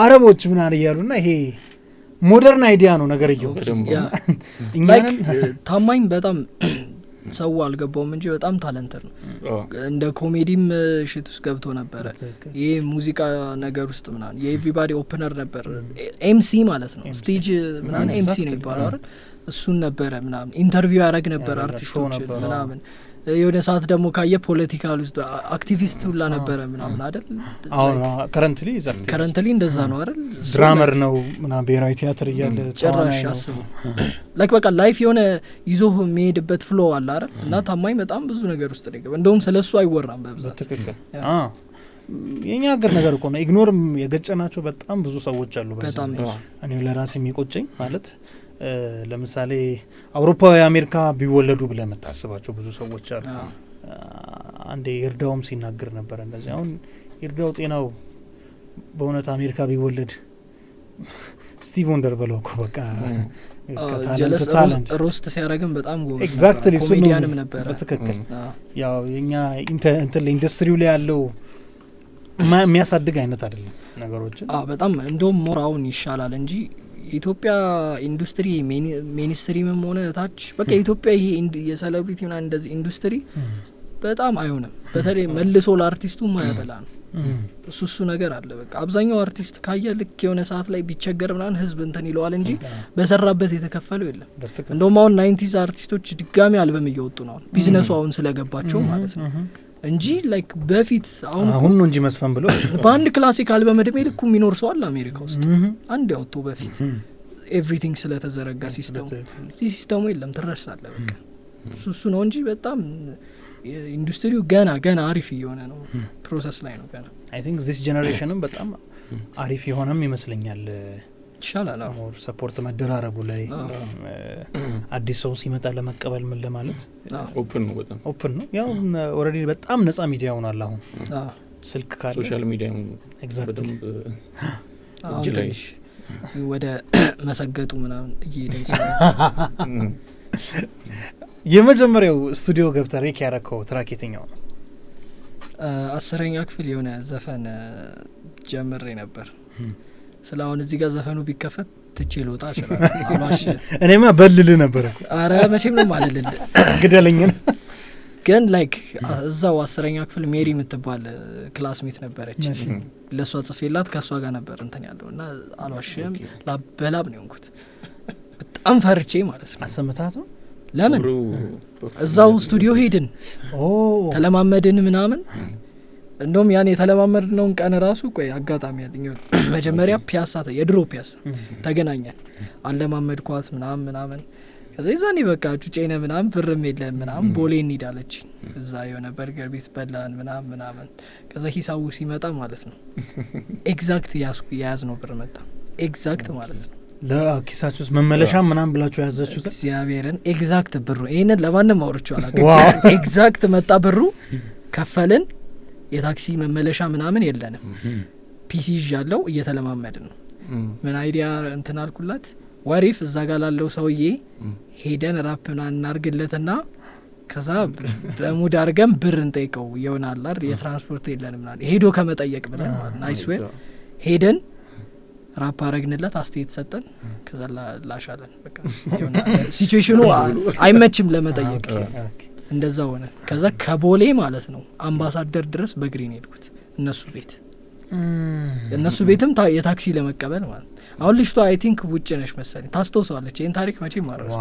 [SPEAKER 1] አረቦች ምናምን እያሉና ይሄ ሞደርን አይዲያ ነው ነገር ይየው
[SPEAKER 2] ላይክ ታማኝ በጣም ሰው አልገባውም እንጂ በጣም ታለንተር ነው። እንደ ኮሜዲም ሽት ውስጥ ገብቶ ነበር። ይሄ ሙዚቃ ነገር ውስጥ ምናምን የኤቭሪባዲ ኦፕነር ነበር። ኤምሲ ማለት ነው ስቴጅ ምናምን ኤምሲ ነው ይባላል አይደል? እሱን ነበረ ምናምን ኢንተርቪው ያደርግ ነበር አርቲስቶች ምናምን። የሆነ ሰዓት ደግሞ ካየ ፖለቲካል ውስጥ አክቲቪስት ሁላ ነበረ ምናምን አይደል?
[SPEAKER 1] አሁን ከረንትሊ
[SPEAKER 2] እንደዛ ነው አይደል?
[SPEAKER 1] ድራመር ነው ምናምን ብሔራዊ ቲያትር እያለ
[SPEAKER 2] ጭራሽ አስቡ ላይክ በቃ ላይፍ የሆነ ይዞ የሚሄድበት ፍሎ አለ አይደል? እና ታማኝ በጣም ብዙ ነገር ውስጥ ነው። እንደውም ስለሱ አይወራም በብዛት።
[SPEAKER 1] ትክክል የኛ ሀገር ነገር እኮ ነው። ኢግኖርም የገጨናቸው በጣም ብዙ ሰዎች አሉ።
[SPEAKER 2] በጣም ብዙ
[SPEAKER 1] እኔ ለራሴ የሚቆጨኝ ማለት ለምሳሌ አውሮፓ አሜሪካ ቢወለዱ ብለ መታሰባቸው ብዙ ሰዎች አሉ። አንዴ ይርዳውም ሲናገር ነበር እንደዚህ። አሁን ይርዳው ጤናው በእውነት አሜሪካ ቢወለድ ስቲቭ ወንደር በለው እኮ በቃ
[SPEAKER 2] ታለንት ሮስት ሲያረግም በጣም ጎበዝ
[SPEAKER 1] ኤግዛክትሊ
[SPEAKER 2] ኮሜዲያንም ነበር።
[SPEAKER 1] በትክክል ያው የኛ ኢንዱስትሪው ላይ ያለው የሚያሳድግ አይነት አይደለም ነገሮችን።
[SPEAKER 2] በጣም እንደውም ሞራውን ይሻላል እንጂ ኢትዮጵያ ኢንዱስትሪ ሜንስትሪምም ሆነ ታች በቃ ኢትዮጵያ ይሄ የሴሌብሪቲ እና እንደዚህ ኢንዱስትሪ በጣም አይሆንም። በተለይ መልሶ ለአርቲስቱ ማያበላ ነው እሱ ነገር አለ። በቃ አብዛኛው አርቲስት ካየ ልክ የሆነ ሰዓት ላይ ቢቸገር ምናምን ህዝብ እንትን ይለዋል እንጂ በሰራበት የተከፈለው የለም። እንደውም አሁን 90s አርቲስቶች ድጋሚ አልበም እየወጡ ነው ቢዝነሱ አሁን ስለገባቸው ማለት ነው እንጂ ላይክ በፊት
[SPEAKER 1] አሁን ነው እንጂ መስፈን ብሎ
[SPEAKER 2] በአንድ ክላሲክ አልበም እድሜ ልኩ የሚኖር ሰው አለ አሜሪካ ውስጥ አንድ ያወጡ በፊት ኤቭሪቲንግ ስለተዘረጋ ሲስተሙ የለም ትረሳለህ። በቃ እሱ ነው እንጂ በጣም ኢንዱስትሪው ገና አሪፍ እየሆነ ነው ፕሮሰስ ላይ ነው ገና
[SPEAKER 1] አይ ቲንክ ዚስ ጀነሬሽንም በጣም አሪፍ የሆነም ይመስለኛል
[SPEAKER 2] ይሻላል
[SPEAKER 1] ሞር ሰፖርት መደራረጉ ላይ አዲስ ሰው ሲመጣ ለመቀበል ምን ለማለት
[SPEAKER 3] ኦፕን ነው
[SPEAKER 1] ያው ኦልሬዲ በጣም ነፃ ሚዲያ ሆኗል አሁን ስልክ ካለ
[SPEAKER 3] ሶሻል ሚዲያ
[SPEAKER 1] ኤግዛክትሊ
[SPEAKER 2] ትንሽ ወደ መሰገጡ ምናምን እየሄድን
[SPEAKER 1] የመጀመሪያው ስቱዲዮ ገብተህ ሬክ ያረከው ትራክ የትኛው ነው?
[SPEAKER 2] 10ኛ ክፍል የሆነ ዘፈን ጀምሬ ነበር ስለአሁን እዚህ ጋር ዘፈኑ ቢከፈት ትቼ ልወጣ ይችላል አሏሽ
[SPEAKER 1] እኔማ በልል ነበር
[SPEAKER 2] አረ መቼም ነው ማለልል
[SPEAKER 1] ግደለኝ
[SPEAKER 2] ግን ላይክ እዛው 10ኛ ክፍል ሜሪ የምትባል ክላስሜት ነበረች ለሷ ጽፌላት ከሷ ጋር ነበር እንትን ያለውና አሏሽም ላበላብ ነው እንኩት በጣም ፈርቼ ማለት ነው
[SPEAKER 1] አሰምታት ነው
[SPEAKER 2] ለምን እዛው ስቱዲዮ ሄድን ተለማመድን ምናምን እንደውም ያን የተለማመድነውን ቀን ራሱ ቆይ አጋጣሚ ያለኝ መጀመሪያ ፒያሳ የድሮ ፒያሳ ተገናኘን አለማመድኳት ምናምን ከዛ ይዛኔ በቃ ጩጬነ ምናምን ብርም የለም ምናምን ቦሌ እንሂዳለች እዛ የሆነ በርገር ቤት በላን ምናምን ከዛ ሂሳቡ ሲመጣ ማለት ነው ኤግዛክት ያዝ ነው ብር መጣ ኤግዛክት ማለት ነው
[SPEAKER 1] ለኪሳችሁ መመለሻ ምናምን ብላችሁ ያዛችሁት
[SPEAKER 2] እግዚአብሔርን ኤግዛክት ብሩ ይሄንን ለማንም አውርቼው አላውቅም ኤግዛክት መጣ ብሩ ከፈልን የታክሲ መመለሻ ምናምን የለንም ፒሲ ያለው እየተለማመድን ነው ምን አይዲያ እንትን አልኩላት ወሪፍ እዛ ጋር ላለው ሰውዬ ሄደን ራፕ ምናምን እናርግለትና ከዛ በሙድ አርገን ብር እንጠይቀው ይሆናል አይደል የትራንስፖርት የለንም ምናምን ሄዶ ከመጠየቅ ብለን ማለት አይስዌር ሄደን ራፕ አረግንለት አስተያየት ሰጠን ከዛ ላሻለን በቃ ይሆናል ሲቹዌሽኑ አይመችም ለመጠየቅ እንደዛ ሆነ ከዛ ከቦሌ ማለት ነው አምባሳደር ድረስ በግሪን ሄድኩት እነሱ ቤትም የታክሲ ለመቀበል ማለት አሁን ልጅቷ አይ ቲንክ ውጭ ነሽ መሰለኝ ታስተውሰዋለች ይሄን ታሪክ መቼም ማረሱ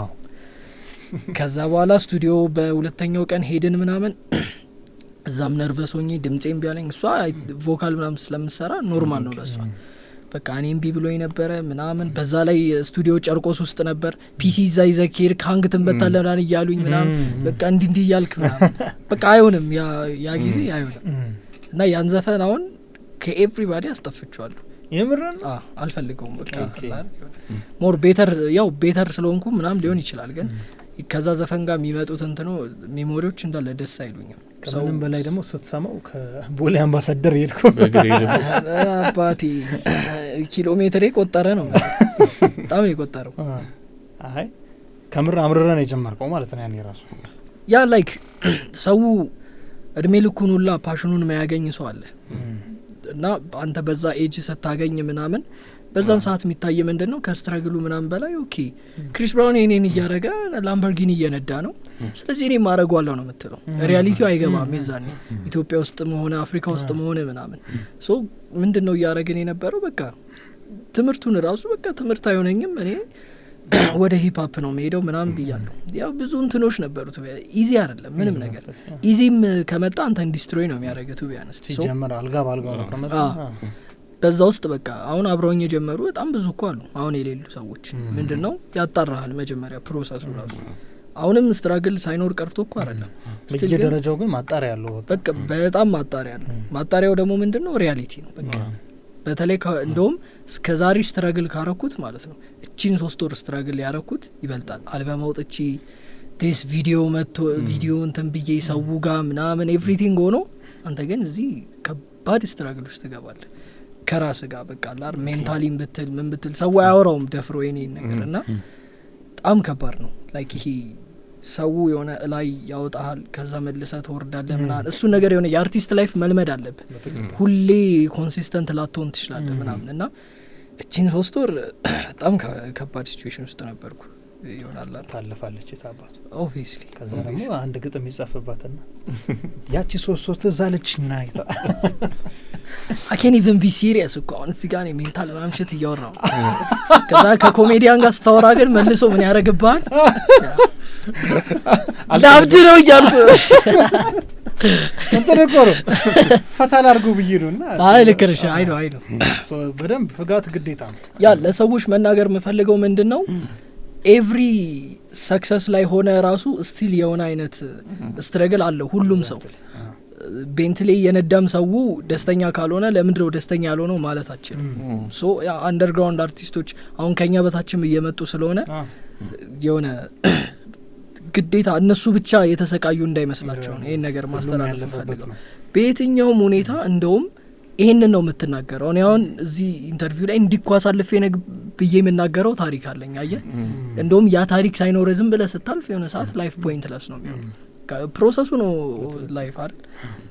[SPEAKER 2] ከዛ በኋላ ስቱዲዮ በሁለተኛው ቀን ሄድን ምናምን እዛም ነርቨስ ሆኜ ድምጼም ቢያለኝ እሷ ቮካል ምናምን ስለምትሰራ ኖርማል ነው ለሷ በቃ እኔም ቢብሎኝ ነበረ ምናምን በዛ ላይ ስቱዲዮ ጨርቆስ ውስጥ ነበር ፒሲ ይዘኬር ካንግትን በታለናን ይያሉኝ ምናምን በቃ እንዲህ ያልክ ምናምን በቃ አይሆንም ያ ጊዜ አይሆንም እና ያን ዘፈን አሁን ከኤቭሪባዲ አስጠፍቻለሁ
[SPEAKER 1] የምርን
[SPEAKER 2] አልፈልገውም በቃ ሞር ቤተር ስለሆንኩ ምናምን ሊሆን ይችላል ግን ከዛ ዘፈን ጋር የሚመጡት እንትኑ ሜሞሪዎች እንዳለ ደስ አይሉኝም
[SPEAKER 1] ከምን በላይ ደግሞ ስትሰማው ከቦሌ አምባሳደር ሄድኩ
[SPEAKER 2] አባቴ ኪሎ ሜትር ቆጠረ ነው በጣም የቆጠረው
[SPEAKER 1] አይ ከምር አምረረን የጀመርከው ማለት ነው ያኔ ራሱ
[SPEAKER 2] ያ ላይክ ሰው እድሜ ልኩን ሁላ ፓሽኑን ማያገኝ ሰው አለ እና አንተ በዛ ኤጅ ስታገኝ ምናምን በዛን ሰዓት የሚታይ ምንድነው ከስትራግሉ ምናምን በላይ ኦኬ ክሪስ ብራውን እኔን እያረጋ ላምበርጊኒ እየነዳ ነው ስለዚህ እኔ ማረጋዋለሁ ነው የምትለው ሪያሊቲው አይገባም የዛኔ ኢትዮጵያ ውስጥ መሆነ አፍሪካ ውስጥ መሆነ ምናምን ሶ ምንድነው እያረገን የነበረው በቃ ትምርቱን ራሱ በቃ ትምርት አይሆነኝም እኔ ወደ ሂፕ ሆፕ ነው መሄደው ምናምን ብያለሁ ያው ብዙ እንትኖች ነበሩት ኢዚ አይደለም ምንም ነገር ኢዚም ከመጣ አንተ ኢንዱስትሪ ነው የሚያረጋቱ ቢያንስ
[SPEAKER 1] ሲጀመር አልጋ ነው ከመጣ
[SPEAKER 2] በዛ ውስጥ በቃ አሁን አብረውኝ የጀመሩ በጣም ብዙ እኮ አሉ አሁን የሌሉ ሰዎች ምንድነው ያጣራሃል መጀመሪያ ፕሮሰሱ ራሱ አሁንም ስትራግል ሳይኖር ቀርቶ እኮ አይደለም
[SPEAKER 1] በየደረጃው ግን ማጣሪያ ያለው
[SPEAKER 2] በቃ በጣም ማጣሪያ ያለው ማጣሪያው ደግሞ ምንድነው ሪያሊቲ ነው በቃ በተለይ እንደውም እስከዛሬ ስትራግል ካረኩት ማለት ነው እቺን 3 ወር ስትራግል ያረኩት ይበልጣል አልበም አውጥቼ ዲስ ቪዲዮ መጥቶ ቪዲዮ እንትን ብዬ ሰው ጋር ምናምን ኤቭሪቲንግ ሆኖ አንተ ግን እዚህ ከባድ ስትራግል ውስጥ ትገባለህ ከራስ ጋር በቃ አላር ሜንታሊም ብትል ምን ብትል ሰው ያወራውም ደፍሮ የኔ ነገርና በጣም ከባድ ነው ላይክ ይሄ ሰው የሆነ ላይ ያወጣል ከዛ መልሰህ ትወርዳለህ ምናምን እሱ ነገር የሆነ የአርቲስት ላይፍ መልመድ አለበት ሁሌ ኮንሲስተንት ላትሆን ትችላለህ ምናምን እና እቺን 3 ወር በጣም ከባድ ሲቹዌሽን ውስጥ ነበርኩ ይሆናል
[SPEAKER 1] ታለፋለች ታባቱ
[SPEAKER 2] ኦብቪስሊ
[SPEAKER 1] ከዛ ደግሞ አንድ ግጥም ይጻፍባትና ያቺ 3 ወር ተዛለችና አይታ
[SPEAKER 2] I can't even be serious እኮ አሁን እዚህ ጋር ሜንታል ማምሸት እያወራው ከዛ ከኮሜዲያን ጋር ስታወራ ግን መልሶ ምን ያረጋግባል ላብድ ነው እያልኩ
[SPEAKER 1] እንተረቆሩ ፈታል አርጉ ብይሩና
[SPEAKER 2] አይ ልክርሽ አይዶ
[SPEAKER 1] በደንብ ፍጋት ግዴታ ነው
[SPEAKER 2] ያ ለሰዎች መናገር መፈልገው ምንድነው ኤቭሪ ሰክሰስ ላይ ሆነ ራሱ ስቲል የሆነ አይነት ስትረግል አለው ሁሉም ሰው ቤንትሊ የነዳም ሰው ደስተኛ ካልሆነ ለምንድነው ደስተኛ ያልሆነው ማለታችን ሶ አንደርግራውንድ አርቲስቶች አሁን ከኛ በታችም እየመጡ ስለሆነ የሆነ ግዴታ እነሱ ብቻ የተሰቃዩ እንዳይመስላቸው ነው ይሄን ነገር ማስተላለፍ ፈልገው በየትኛውም ሁኔታ እንደውም ይሄንን ነው የምትናገረው እኔ አሁን እዚህ ኢንተርቪው ላይ እንዲኳሳልፍ ብዬ የምናገረው ታሪክ አለኝ አየ እንደውም ያ ታሪክ ሳይኖር ዝም ብለህ ስታልፍ የሆነ ሰዓት ላይፍ ፖይንትለስ ነው የሚሆነው ፕሮሰሱ ነው ላይፍ አይደል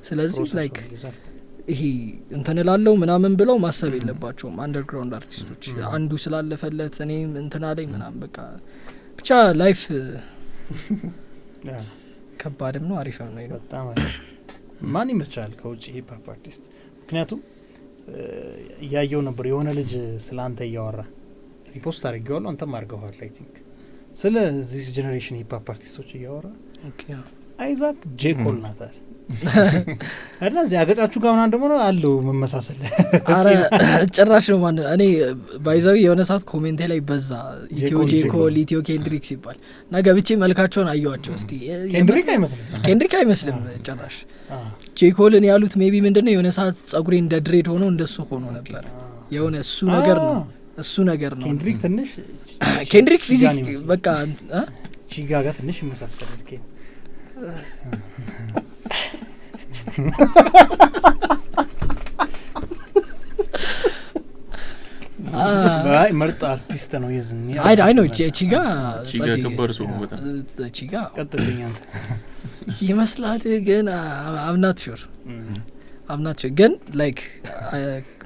[SPEAKER 2] ስለዚህ ላይክ ይሄ እንተነላለው ምናምን ብለው ማሰብ የለባቸውም አንደርግራውንድ አርቲስቶች አንዱ ስላለፈለት እኔ እንተናለኝ ምናምን በቃ ብቻ ላይፍ ከባድም ነው አሪፍም ነው
[SPEAKER 1] በጣም ማን ይመቻል ከውጪ ሂፕ ሆፕ አርቲስት ምክንያቱም ያየው ነበር የሆነ ልጅ ስላንተ ያወራ ሪፖስት አድርጌዋለሁ አንተም አድርገዋል አይ ቲንክ ስለ ዚስ ጄኔሬሽን ሂፕ ሆፕ አርቲስቶች ያወራ
[SPEAKER 2] ኦኬ
[SPEAKER 1] አይዛክ ጄኮል ናታል እና እዚህ አገጫችሁ ጋር ምናምን ደግሞ አለው መመሳሰል
[SPEAKER 2] አረ ጭራሽ ነው ማን እኔ ባይዛው የሆነ ሰዓት ኮሜንት ላይ በዛ ኢትዮ ጄኮል ኢትዮ ኬንድሪክ ሲባል እና ገብቼ መልካቸውን አየዋቸው እስቲ ኬንድሪክ አይመስልም ጭራሽ ጄኮልን ያሉት ሜቢ ምንድነው የሆነ ሰዓት ጸጉሬ እንደ ድሬድ ሆኖ እንደሱ ሆኖ ነበር የሆነ እሱ ነገር ነው ኬንድሪክ ፊዚክ በቃ
[SPEAKER 1] ቺጋጋ ትንሽ ይመሳሰላል አይ ምርጥ አርቲስት ነው ይዝኒ
[SPEAKER 2] አይ ነው ቺጋ
[SPEAKER 3] ከበር ሰው ነው በጣም
[SPEAKER 2] ቺጋ
[SPEAKER 1] ቀጥልኝ አንተ
[SPEAKER 2] ይመስላል ግን አምናት ሹር ግን ላይክ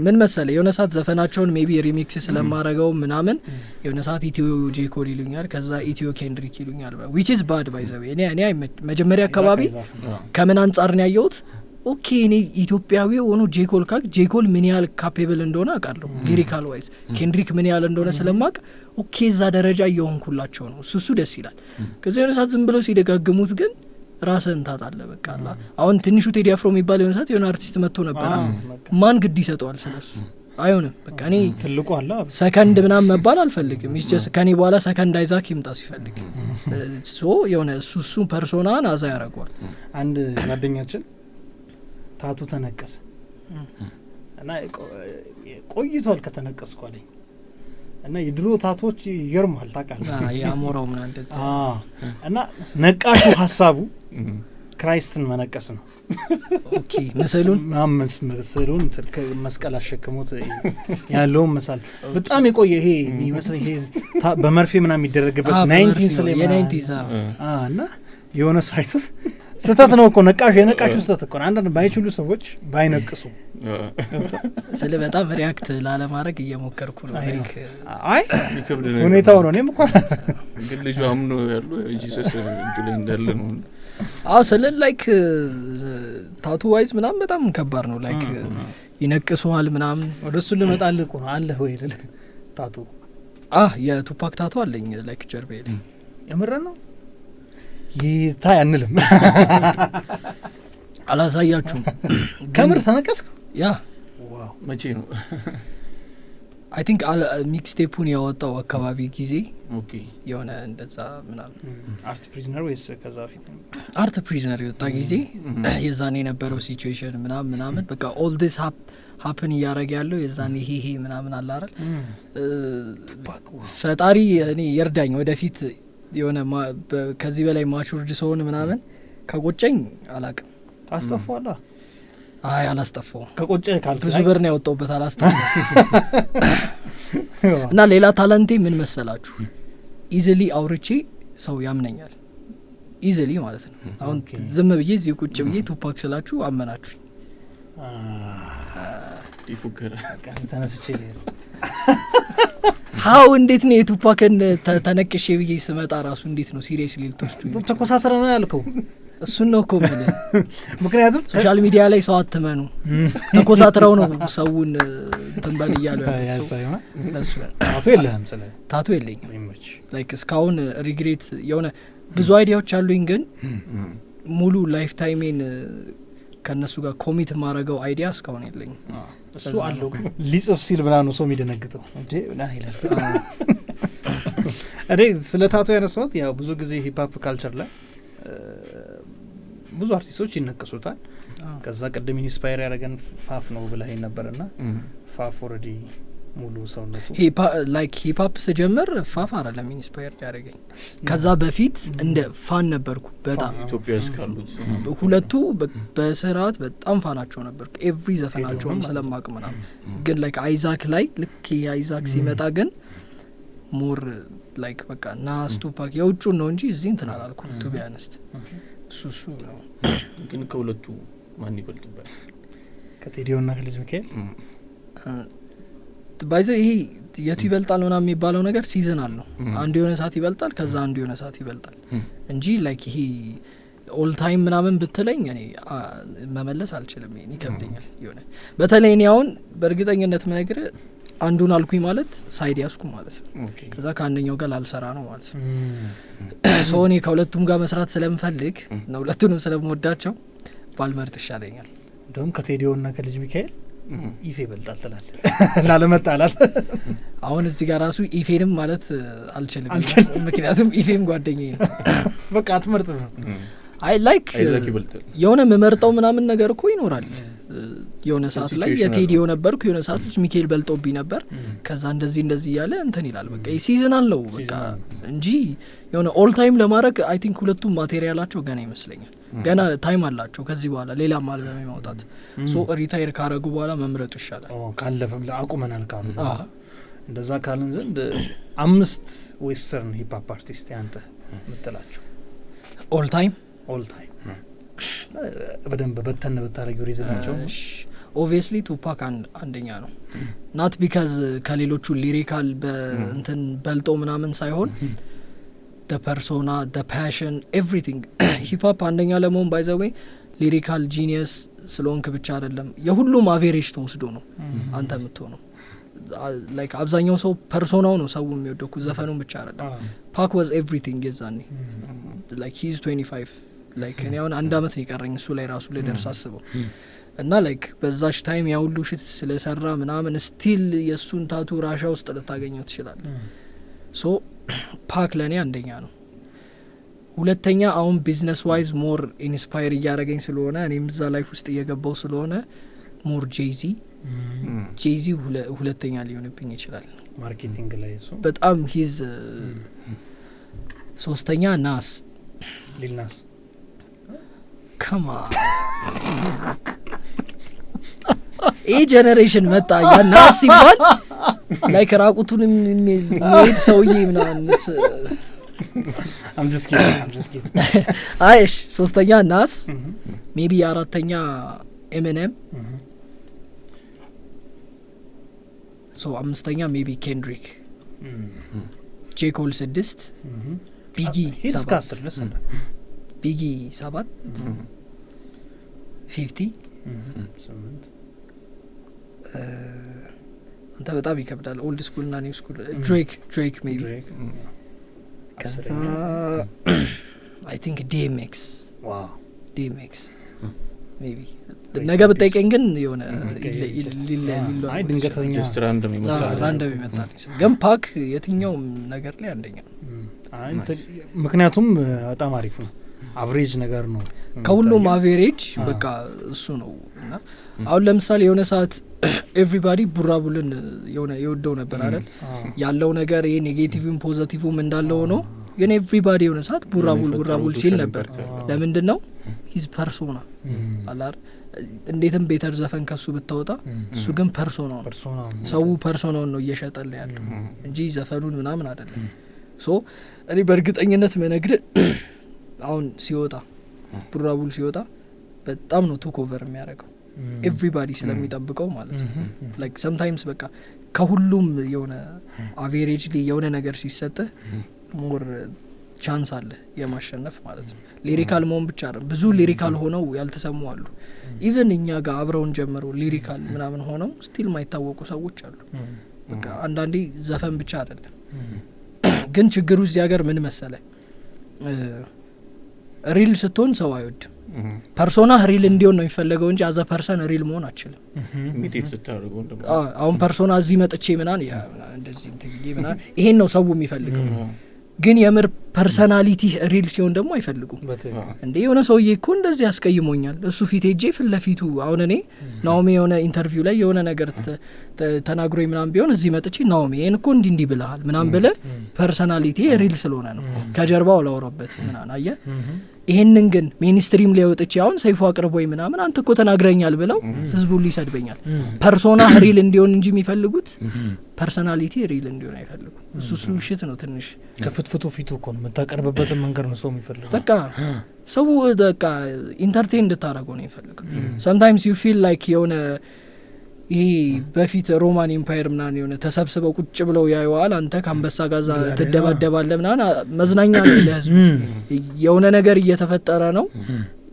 [SPEAKER 2] ምን መሰለ የሆነ ሰዓት ዘፈናቸውን ሜቢ ሪሚክስ ስለማረገው ምናምን የሆነ ሰዓት ኢትዮ ጄኮል ይሉኛል ከዛ ኢትዮ ኬንድሪክ ይሉኛል which is bad by the way እኔ መጀመሪያ አካባቢ ከምን አንፃር ነው ያየሁት ኦኬ እኔ ኢትዮጵያዊ ሆኖ ጄኮል ጄኮል ምን ያህል ካፔብል እንደሆነ አውቃለሁ ሊሪካል ዋይዝ ኬንድሪክ ምን ያህል እንደሆነ ስለማቅ ኦኬ እዛ ደረጃ እየሆንኩላቸው ነው እሱ ደስ ይላል ከዛ የሆነ ሰዓት ዝም ብለው ሲደጋግሙት ግን ራስን ታጣለህ በቃ አሁን ትንሹ ቴዲ አፍሮ የሚባል የሆነ ሰዓት የሆነ አርቲስት መጥቶ ነበር ማን ግድ ይሰጠዋል ስለሱ አይሆንም በቃ እኔ
[SPEAKER 1] ትልቁ አለ
[SPEAKER 2] ሰከንድ ምናምን መባል አልፈልግም ይስጀስ ከኔ በኋላ ሰከንድ አይዛክ ይምጣ ሲፈልግ ሶ የሆነ እሱ ፐርሶናን አዛ ያረጋዋል
[SPEAKER 1] አንድ ጓደኛችን ታቱ ተነቀሰ እና ቆይቷል ከተነቀስኩ አለኝ እና የድሮ ታቶች ይገርማል ታውቃለህ
[SPEAKER 2] ያሞራው ምን አንተ
[SPEAKER 1] እና ነቃሹ ሐሳቡ ክራይስትን መነቀስ ነው
[SPEAKER 2] ኦኬ መሰሉን
[SPEAKER 1] መስቀል አሸክሞት ያለው መሳል በጣም የቆየ ይሄ የሚመስል ይሄ በመርፌ ምናምን የሚደረግበት 19 እና የሆነ ሳይቶስ ስተት ነው እኮ የነቃሹ ስተት እኮ አንዳንድ ባይችሉ ሰዎች ባይነቅሱ
[SPEAKER 2] ስለ በጣም ሪአክት ላለ ማድረግ እየሞከርኩ ነው
[SPEAKER 1] አይ ሁኔታው ነው እኔም እኮ
[SPEAKER 3] ግን ልጁ አምኖ ያለው ጂሰስ እጁ ላይ እንዳለ ነው
[SPEAKER 2] ስለ ላይክ ታቱ ዋይዝ ምናምን በጣም ከባድ ነው ላይክ ይነቅሱዋል ምናምን
[SPEAKER 1] ወደሱ ልመጣልህ እኮ ነው አለ ወይ ታቱ
[SPEAKER 2] የቱፓክ ታቱ አለኝ ላይክ ጀርባዬ ላይ
[SPEAKER 1] የምር ነው ይታይ አንልም
[SPEAKER 2] አላሳያችሁም
[SPEAKER 1] ከምር ተነቀስኩ
[SPEAKER 2] ያ
[SPEAKER 1] ዋው
[SPEAKER 3] መቼ ነው
[SPEAKER 2] አይ ቲንክ ሚክስ ቴፑን ያወጣው አካባቢ ጊዜ
[SPEAKER 3] ኦኬ
[SPEAKER 2] የሆነ እንደዛ ምናምን
[SPEAKER 1] አርት ፕሪዝነር ወይስ ከዛ ፊት
[SPEAKER 2] አርት ፕሪዝነር የወጣ ጊዜ የዛኔ የነበረው ሲቹዌሽን ምናምን በቃ ኦል ዲስ ሀፕን እያረገ ያለው የዛኔ ይሄ ምናምን አለ አይደል ፈጣሪ እኔ ይርዳኝ ወደፊት የሆነ ከዚህ በላይ ማቹርድ ሰውን ምናምን ከቆጨኝ አላቅም
[SPEAKER 1] አስተፋላ
[SPEAKER 2] አይ አላስተፋው
[SPEAKER 1] ከቆጨህ ካልኩ
[SPEAKER 2] ብዙ ብር ነው ያወጣውበት አላስተፋው እና ሌላ ታላንቴ ምን መሰላችሁ ኢዚሊ አውርቼ ሰው ያምነኛል ኢዚሊ ማለት ነው አሁን ዝም ብዬ እዚህ ቁጭ ብዬ ቱፓክ ስላችሁ አመናችሁ
[SPEAKER 3] ይፉከራ
[SPEAKER 1] ተነስቼ
[SPEAKER 2] ሃው እንዴት ነው የቱፓክን ተነቅሼ ብዬ ስመጣ ራሱ እንዴት ነው ሲሪየስሊ ልትወስዱ
[SPEAKER 1] ተኮሳተረ ነው ያልከው
[SPEAKER 2] እሱን ነው እኮ ማለት
[SPEAKER 1] ምክንያቱም
[SPEAKER 2] ሶሻል ሚዲያ ላይ ሰው አትመኑ ተኮሳተረው ነው ሰውን ተንበል ይያለው ለሱ
[SPEAKER 1] ታቱ የለህም ስለ
[SPEAKER 2] ታቱ የለኝም ላይክ እስካሁን ሪግሬት የሆነ ብዙ አይዲያዎች አሉኝ ግን ሙሉ ላይፍ ታይሜን ከነሱ ጋር ኮሚት ማረጋው አይዲያ እስካሁን የለኝም
[SPEAKER 1] እሱ አለው ሊጽፍ ሲል ብላ ነው ሰው የሚደነግጠው እንዴ ብላ ይላል እኔ ስለ ታቱ ያነሳሁት ያው ብዙ ጊዜ ሂፕ ሆፕ ካልቸር ላይ ብዙ አርቲስቶች ይነቀሱታል። ከዛ ቀደም ኢንስፓየር ያደረገን ፋፍ ነው ብለህ ነበርና ፋፍ ኦልሬዲ ሙሉ ሰውነቱ
[SPEAKER 2] ላይክ ሂፕ ሆፕ ስጀምር ፋፍ አይደለም ኢንስፓየር ያደረገኝ። ከዛ በፊት እንደ ፋን ነበርኩ በጣም
[SPEAKER 3] ኢትዮጵያ ውስጥ ካሉት
[SPEAKER 2] ሁለቱ በስርዓት በጣም ፋናቸው ነበርኩ። ኤቭሪ ዘፈናቸውም ስለማቅ ምናምን ግን ላይክ አይዛክ ላይ ልክ አይዛክ ሲመጣ ግን ሞር ላይክ በቃ ናስ ቱፓክ የውጩን ነው እንጂ እዚህ እንትን አላልኩም ቱ ቢ ኦነስት። እሱ ነው
[SPEAKER 3] ግን ከሁለቱ ማን ይበልጥበት?
[SPEAKER 1] ከቴዲዮና ከልጅ ሚካኤል
[SPEAKER 2] ባይዘ ይሄ የቱ ይበልጣል ምናምን የሚባለው ነገር ሲዝናል ነው። አንዱ የሆነ ሰዓት ይበልጣል ከዛ አንዱ የሆነ ሰዓት ይበልጣል እንጂ ላይክ ይሄ ኦል ታይም ምናምን ብትለኝ እኔ መመለስ አልችልም። ይሄን ይከብደኛል የሆነ በተለይ እኔ አሁን በእርግጠኝነት ምነግርህ አንዱን አልኩኝ ማለት ሳይድ ያስኩ ማለት ነው። ከዛ ከአንደኛው ጋር ላልሰራ ነው ማለት ነው። ሶ እኔ ከሁለቱም ጋር መስራት ስለምፈልግ ነው ሁለቱንም ስለምወዳቸው ባልመርጥ ይሻለኛል።
[SPEAKER 1] እንደውም ከቴዲዮና ከልጅ ሚካኤል ኢፌ ይበልጣል ትላለህ ላለመጣላት።
[SPEAKER 2] አሁን እዚህ ጋር ራሱ ኢፌንም ማለት አልችልም ምክንያቱም ኢፌም ጓደኛዬ ነው።
[SPEAKER 1] በቃ አትመርጥም ነው።
[SPEAKER 2] አይ ላይክ የሆነ መመርጠው ምናምን ነገር እኮ ይኖራል። የሆነ ሰዓት ላይ የቴዲዮ ነበርኩ የሆነ ሰዓት ልጅ ሚካኤል በልጦብኝ ነበር። ከዛ እንደዚህ ያለ እንትን ይላል በቃ ሲዝናል ነው በቃ እንጂ የሆነ ኦል ታይም ለማድረግ አይ ቲንክ ሁለቱም ማቴሪያላቸው ገና ይመስለኛል። ገና ታይም አላቸው ከዚህ በኋላ ሌላ አልበም ማውጣት። ሶ ሪታየር ካረጉ በኋላ መምረጡ ይሻላል።
[SPEAKER 1] ካለፈም አቁመናል ካሉ እንደዛ ካልን ዘንድ 5 ዌስተርን ሂፕ ሆፕ አርቲስት ያንተ ምትላቸው
[SPEAKER 2] ኦል ታይም
[SPEAKER 1] በደንብ በተን በታረጊው ሪዝናቸው
[SPEAKER 2] ኦብቪየስሊ ቱፓክ አንደኛ ነው። ናት ቢካዝ ከሌሎቹ ሊሪካል በእንትን በልጦ ምናምን ሳይሆን the persona the passion everything ሂፕ ሆፕ አንደኛ ለመሆን ባይ ዘ ዌይ ሊሪካል ጂኒየስ ስለሆንክ ብቻ አይደለም የሁሉም አቬሬጅ ተወስዶ ነው አንተ የምትሆነው። ላይክ አብዛኛው ሰው ፐርሶናው ነው ሰው የሚወደው ዘፈኑን ብቻ አይደለም። ፓክ was everything የዛኔ like he is 25 ላይክ እኔ አሁን አንድ አመት ነው የቀረኝ እሱ ላይ ራሱ ልደርስ አስበው እና ላይክ በዛሽ ታይም ያው ሁሉ ሽት ስለሰራ ምናምን ስቲል የሱን ታቱ ራሻ ውስጥ ልታገኘው ትችላለህ። ሶ ፓክ ለኔ አንደኛ ነው። ሁለተኛ አሁን ቢዝነስ ዋይዝ ሞር ኢንስፓየር እያደረገኝ ስለሆነ እኔም እዛ ላይፍ ውስጥ እየገባው ስለሆነ ሞር ጄዚ ሁለተኛ ሊሆንብኝ ይችላል
[SPEAKER 1] ማርኬቲንግ ላይ እሱ
[SPEAKER 2] በጣም ሂዝ ሶስተኛ ናስ
[SPEAKER 1] ሊልናስ
[SPEAKER 2] ከማ ኤ ጀነሬሽን መጣ ያ ናስ ሲባል ላይክ ራቁቱን የሚሄድ ሰውዬ ምናምን
[SPEAKER 1] I'm just kidding
[SPEAKER 2] አይሽ ሶስተኛ ናስ ሜቢ አራተኛ ኤምኤንኤም ሶ አምስተኛ ሜቢ ኬንድሪክ ጄ ኮል 6 ቢጊ 7 ቢጊ 7 50 አንተ በጣም ይከብዳል። ኦልድ ስኩል እና ኒው ስኩል ድሬክ ሜቢ ከዛ አይ ቲንክ ዲኤምኤክስ ሜቢ ነገ ብጠይቀኝ ግን የሆነ
[SPEAKER 1] አይ ድንገተኛ
[SPEAKER 3] ራንደም
[SPEAKER 2] ይመጣል። ግን ፓክ የትኛውም ነገር ላይ አንደኛ
[SPEAKER 1] አይ ምክንያቱም በጣም አሪፍ ነው። አቨሬጅ ነገር ነው
[SPEAKER 2] ከሁሉም አቨሬጅ በቃ እሱ ነው። እና አሁን ለምሳሌ የሆነ ሰዓት ኤቭሪባዲ ቡራቡልን የሆነ ይወደው ነበር አይደል? ያለው ነገር ይሄ ኔጌቲቭም ፖዚቲቭም እንዳለው ነው። ግን ኤቭሪባዲ የሆነ ሰዓት ቡራቡል ሲል ነበር። ለምንድን ነው? ሂዝ ፐርሶና አላር እንዴትም ቤተር ዘፈን ከሱ ብታወጣ እሱ ግን ፐርሶና ሰው ፐርሶናውን ነው እየሸጠል ያለው እንጂ ዘፈኑን ምናምን አይደለም። ሶ እኔ በእርግጠኝነት መነግር አሁን ሲወጣ ቡራቡል ሲወጣ በጣም ነው ቱ ኮቨር የሚያደርገው ኤቭሪባዲ ስለሚጠብቀው ማለት ነው። ላይክ ሰምታይምስ በቃ ከሁሉም የሆነ አቬሬጅሊ የሆነ ነገር ሲሰጥህ ሞር ቻንስ አለ የማሸነፍ ማለት ነው። ሊሪካል መሆን ብቻ አይደለም፣ ብዙ ሊሪካል ሆነው ያልተሰሙ አሉ። ኢቭን እኛ ጋር አብረውን ጀምሮ ሊሪካል ምናምን ሆነው ስቲል ማይታወቁ ሰዎች አሉ። በቃ አንዳንዴ ዘፈን ብቻ አይደለም። ግን ችግሩ እዚህ ሀገር ምን መሰለ፣ ሪል ስትሆን ሰው አይወድም። ፐርሶና ሪል እንዲሆን ነው የሚፈለገው እንጂ አዘ ፐርሰን ሪል መሆን አችልም።
[SPEAKER 3] ሚቴት ስታደርገው እንደማ
[SPEAKER 2] አሁን ፐርሶና እዚህ መጥቼ ምናን ያ እንደዚህ እንትዬ ምናን ይሄን ነው ሰው የሚፈልገው። ግን የምር ፐርሰናሊቲ ሪል ሲሆን ደግሞ አይፈልጉም እንዴ የሆነ ሰውዬ እኮ እንደዚህ ያስቀይሞኛል እሱ ፊት ሄጄ ፍለፊቱ አሁን እኔ ናኦሚ የሆነ ኢንተርቪው ላይ የሆነ ነገር ተናግሮኝ ምናምን ቢሆን እዚህ መጥቼ ናኦሚ ይሄን እኮ እንዲህ ብለሃል ምናምን ብለ ፐርሰናሊቲ ሪል ስለሆነ ነው ከጀርባው ላወራበት ምናምን አየ ይሄንን ግን ሜንስትሪም ላይ ወጥቼ አሁን ሰይፉ አቅርቦኝ ምናምን አንተ እኮ ተናግረኛል ብለው ህዝቡ ሊሰድበኛል ፐርሶና ሪል እንዲሆን እንጂ የሚፈልጉት ፐርሰናሊቲ ሪል እንዲሆን አይፈልጉም እሱ ሽት ነው ትንሽ
[SPEAKER 1] ከፍትፍቱ ፊቱ እኮ ነው መታቀርበበትን መንገድ ነው ሰው የሚፈልገው
[SPEAKER 2] በቃ ሰው በቃ ኢንተርቴን እንድታረገው ነው የሚፈልገው sometimes you feel like የሆነ ይሄ በፊት ሮማን ኤምፓየር ምናምን የሆነ ተሰብስበው ቁጭ ብለው ያዩዋል አንተ ካንበሳ ጋዛ ተደባደባለ ምናምን መዝናኛ ነው ለህዝቡ የሆነ ነገር እየተፈጠረ ነው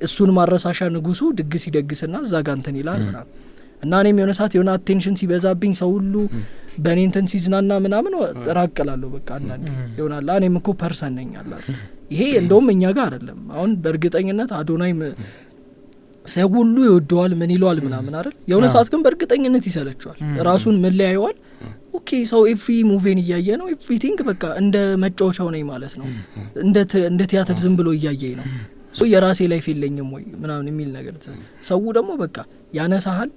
[SPEAKER 2] እሱን ማረሳሻ ንጉሱ ድግስ ይደግስና እዛ ጋር እንትን ይላል ምናምን እና እኔም የሆነ ሰዓት የሆነ አቴንሽን ሲበዛብኝ ሰው ሁሉ በእኔ እንትን ሲዝናና ምናምን ራቅላለሁ በቃ አንዳንዴ ይሆናል እኔም እኮ ፐርሰን ነኝ አላል ይሄ እንደውም እኛ ጋር አይደለም አሁን በእርግጠኝነት አዶናይ ሰው ሁሉ ይወደዋል ምን ይለዋል ምናምን አይደል የሆነ ሰዓት ግን በእርግጠኝነት ይሰለቸዋል ራሱን ምን ላይ ያየዋል ኦኬ ሰው ኤቭሪ ሙቪን እያየ ነው ኤቭሪቲንግ በቃ እንደ መጫወቻው ነኝ ማለት ነው እንደ ቲያትር ዝም ብሎ እያየኝ ነው ሶ የራሴ ላይፍ የለኝም ወይ ምናምን የሚል ነገር ሰው ደግሞ በቃ ያነሳሃል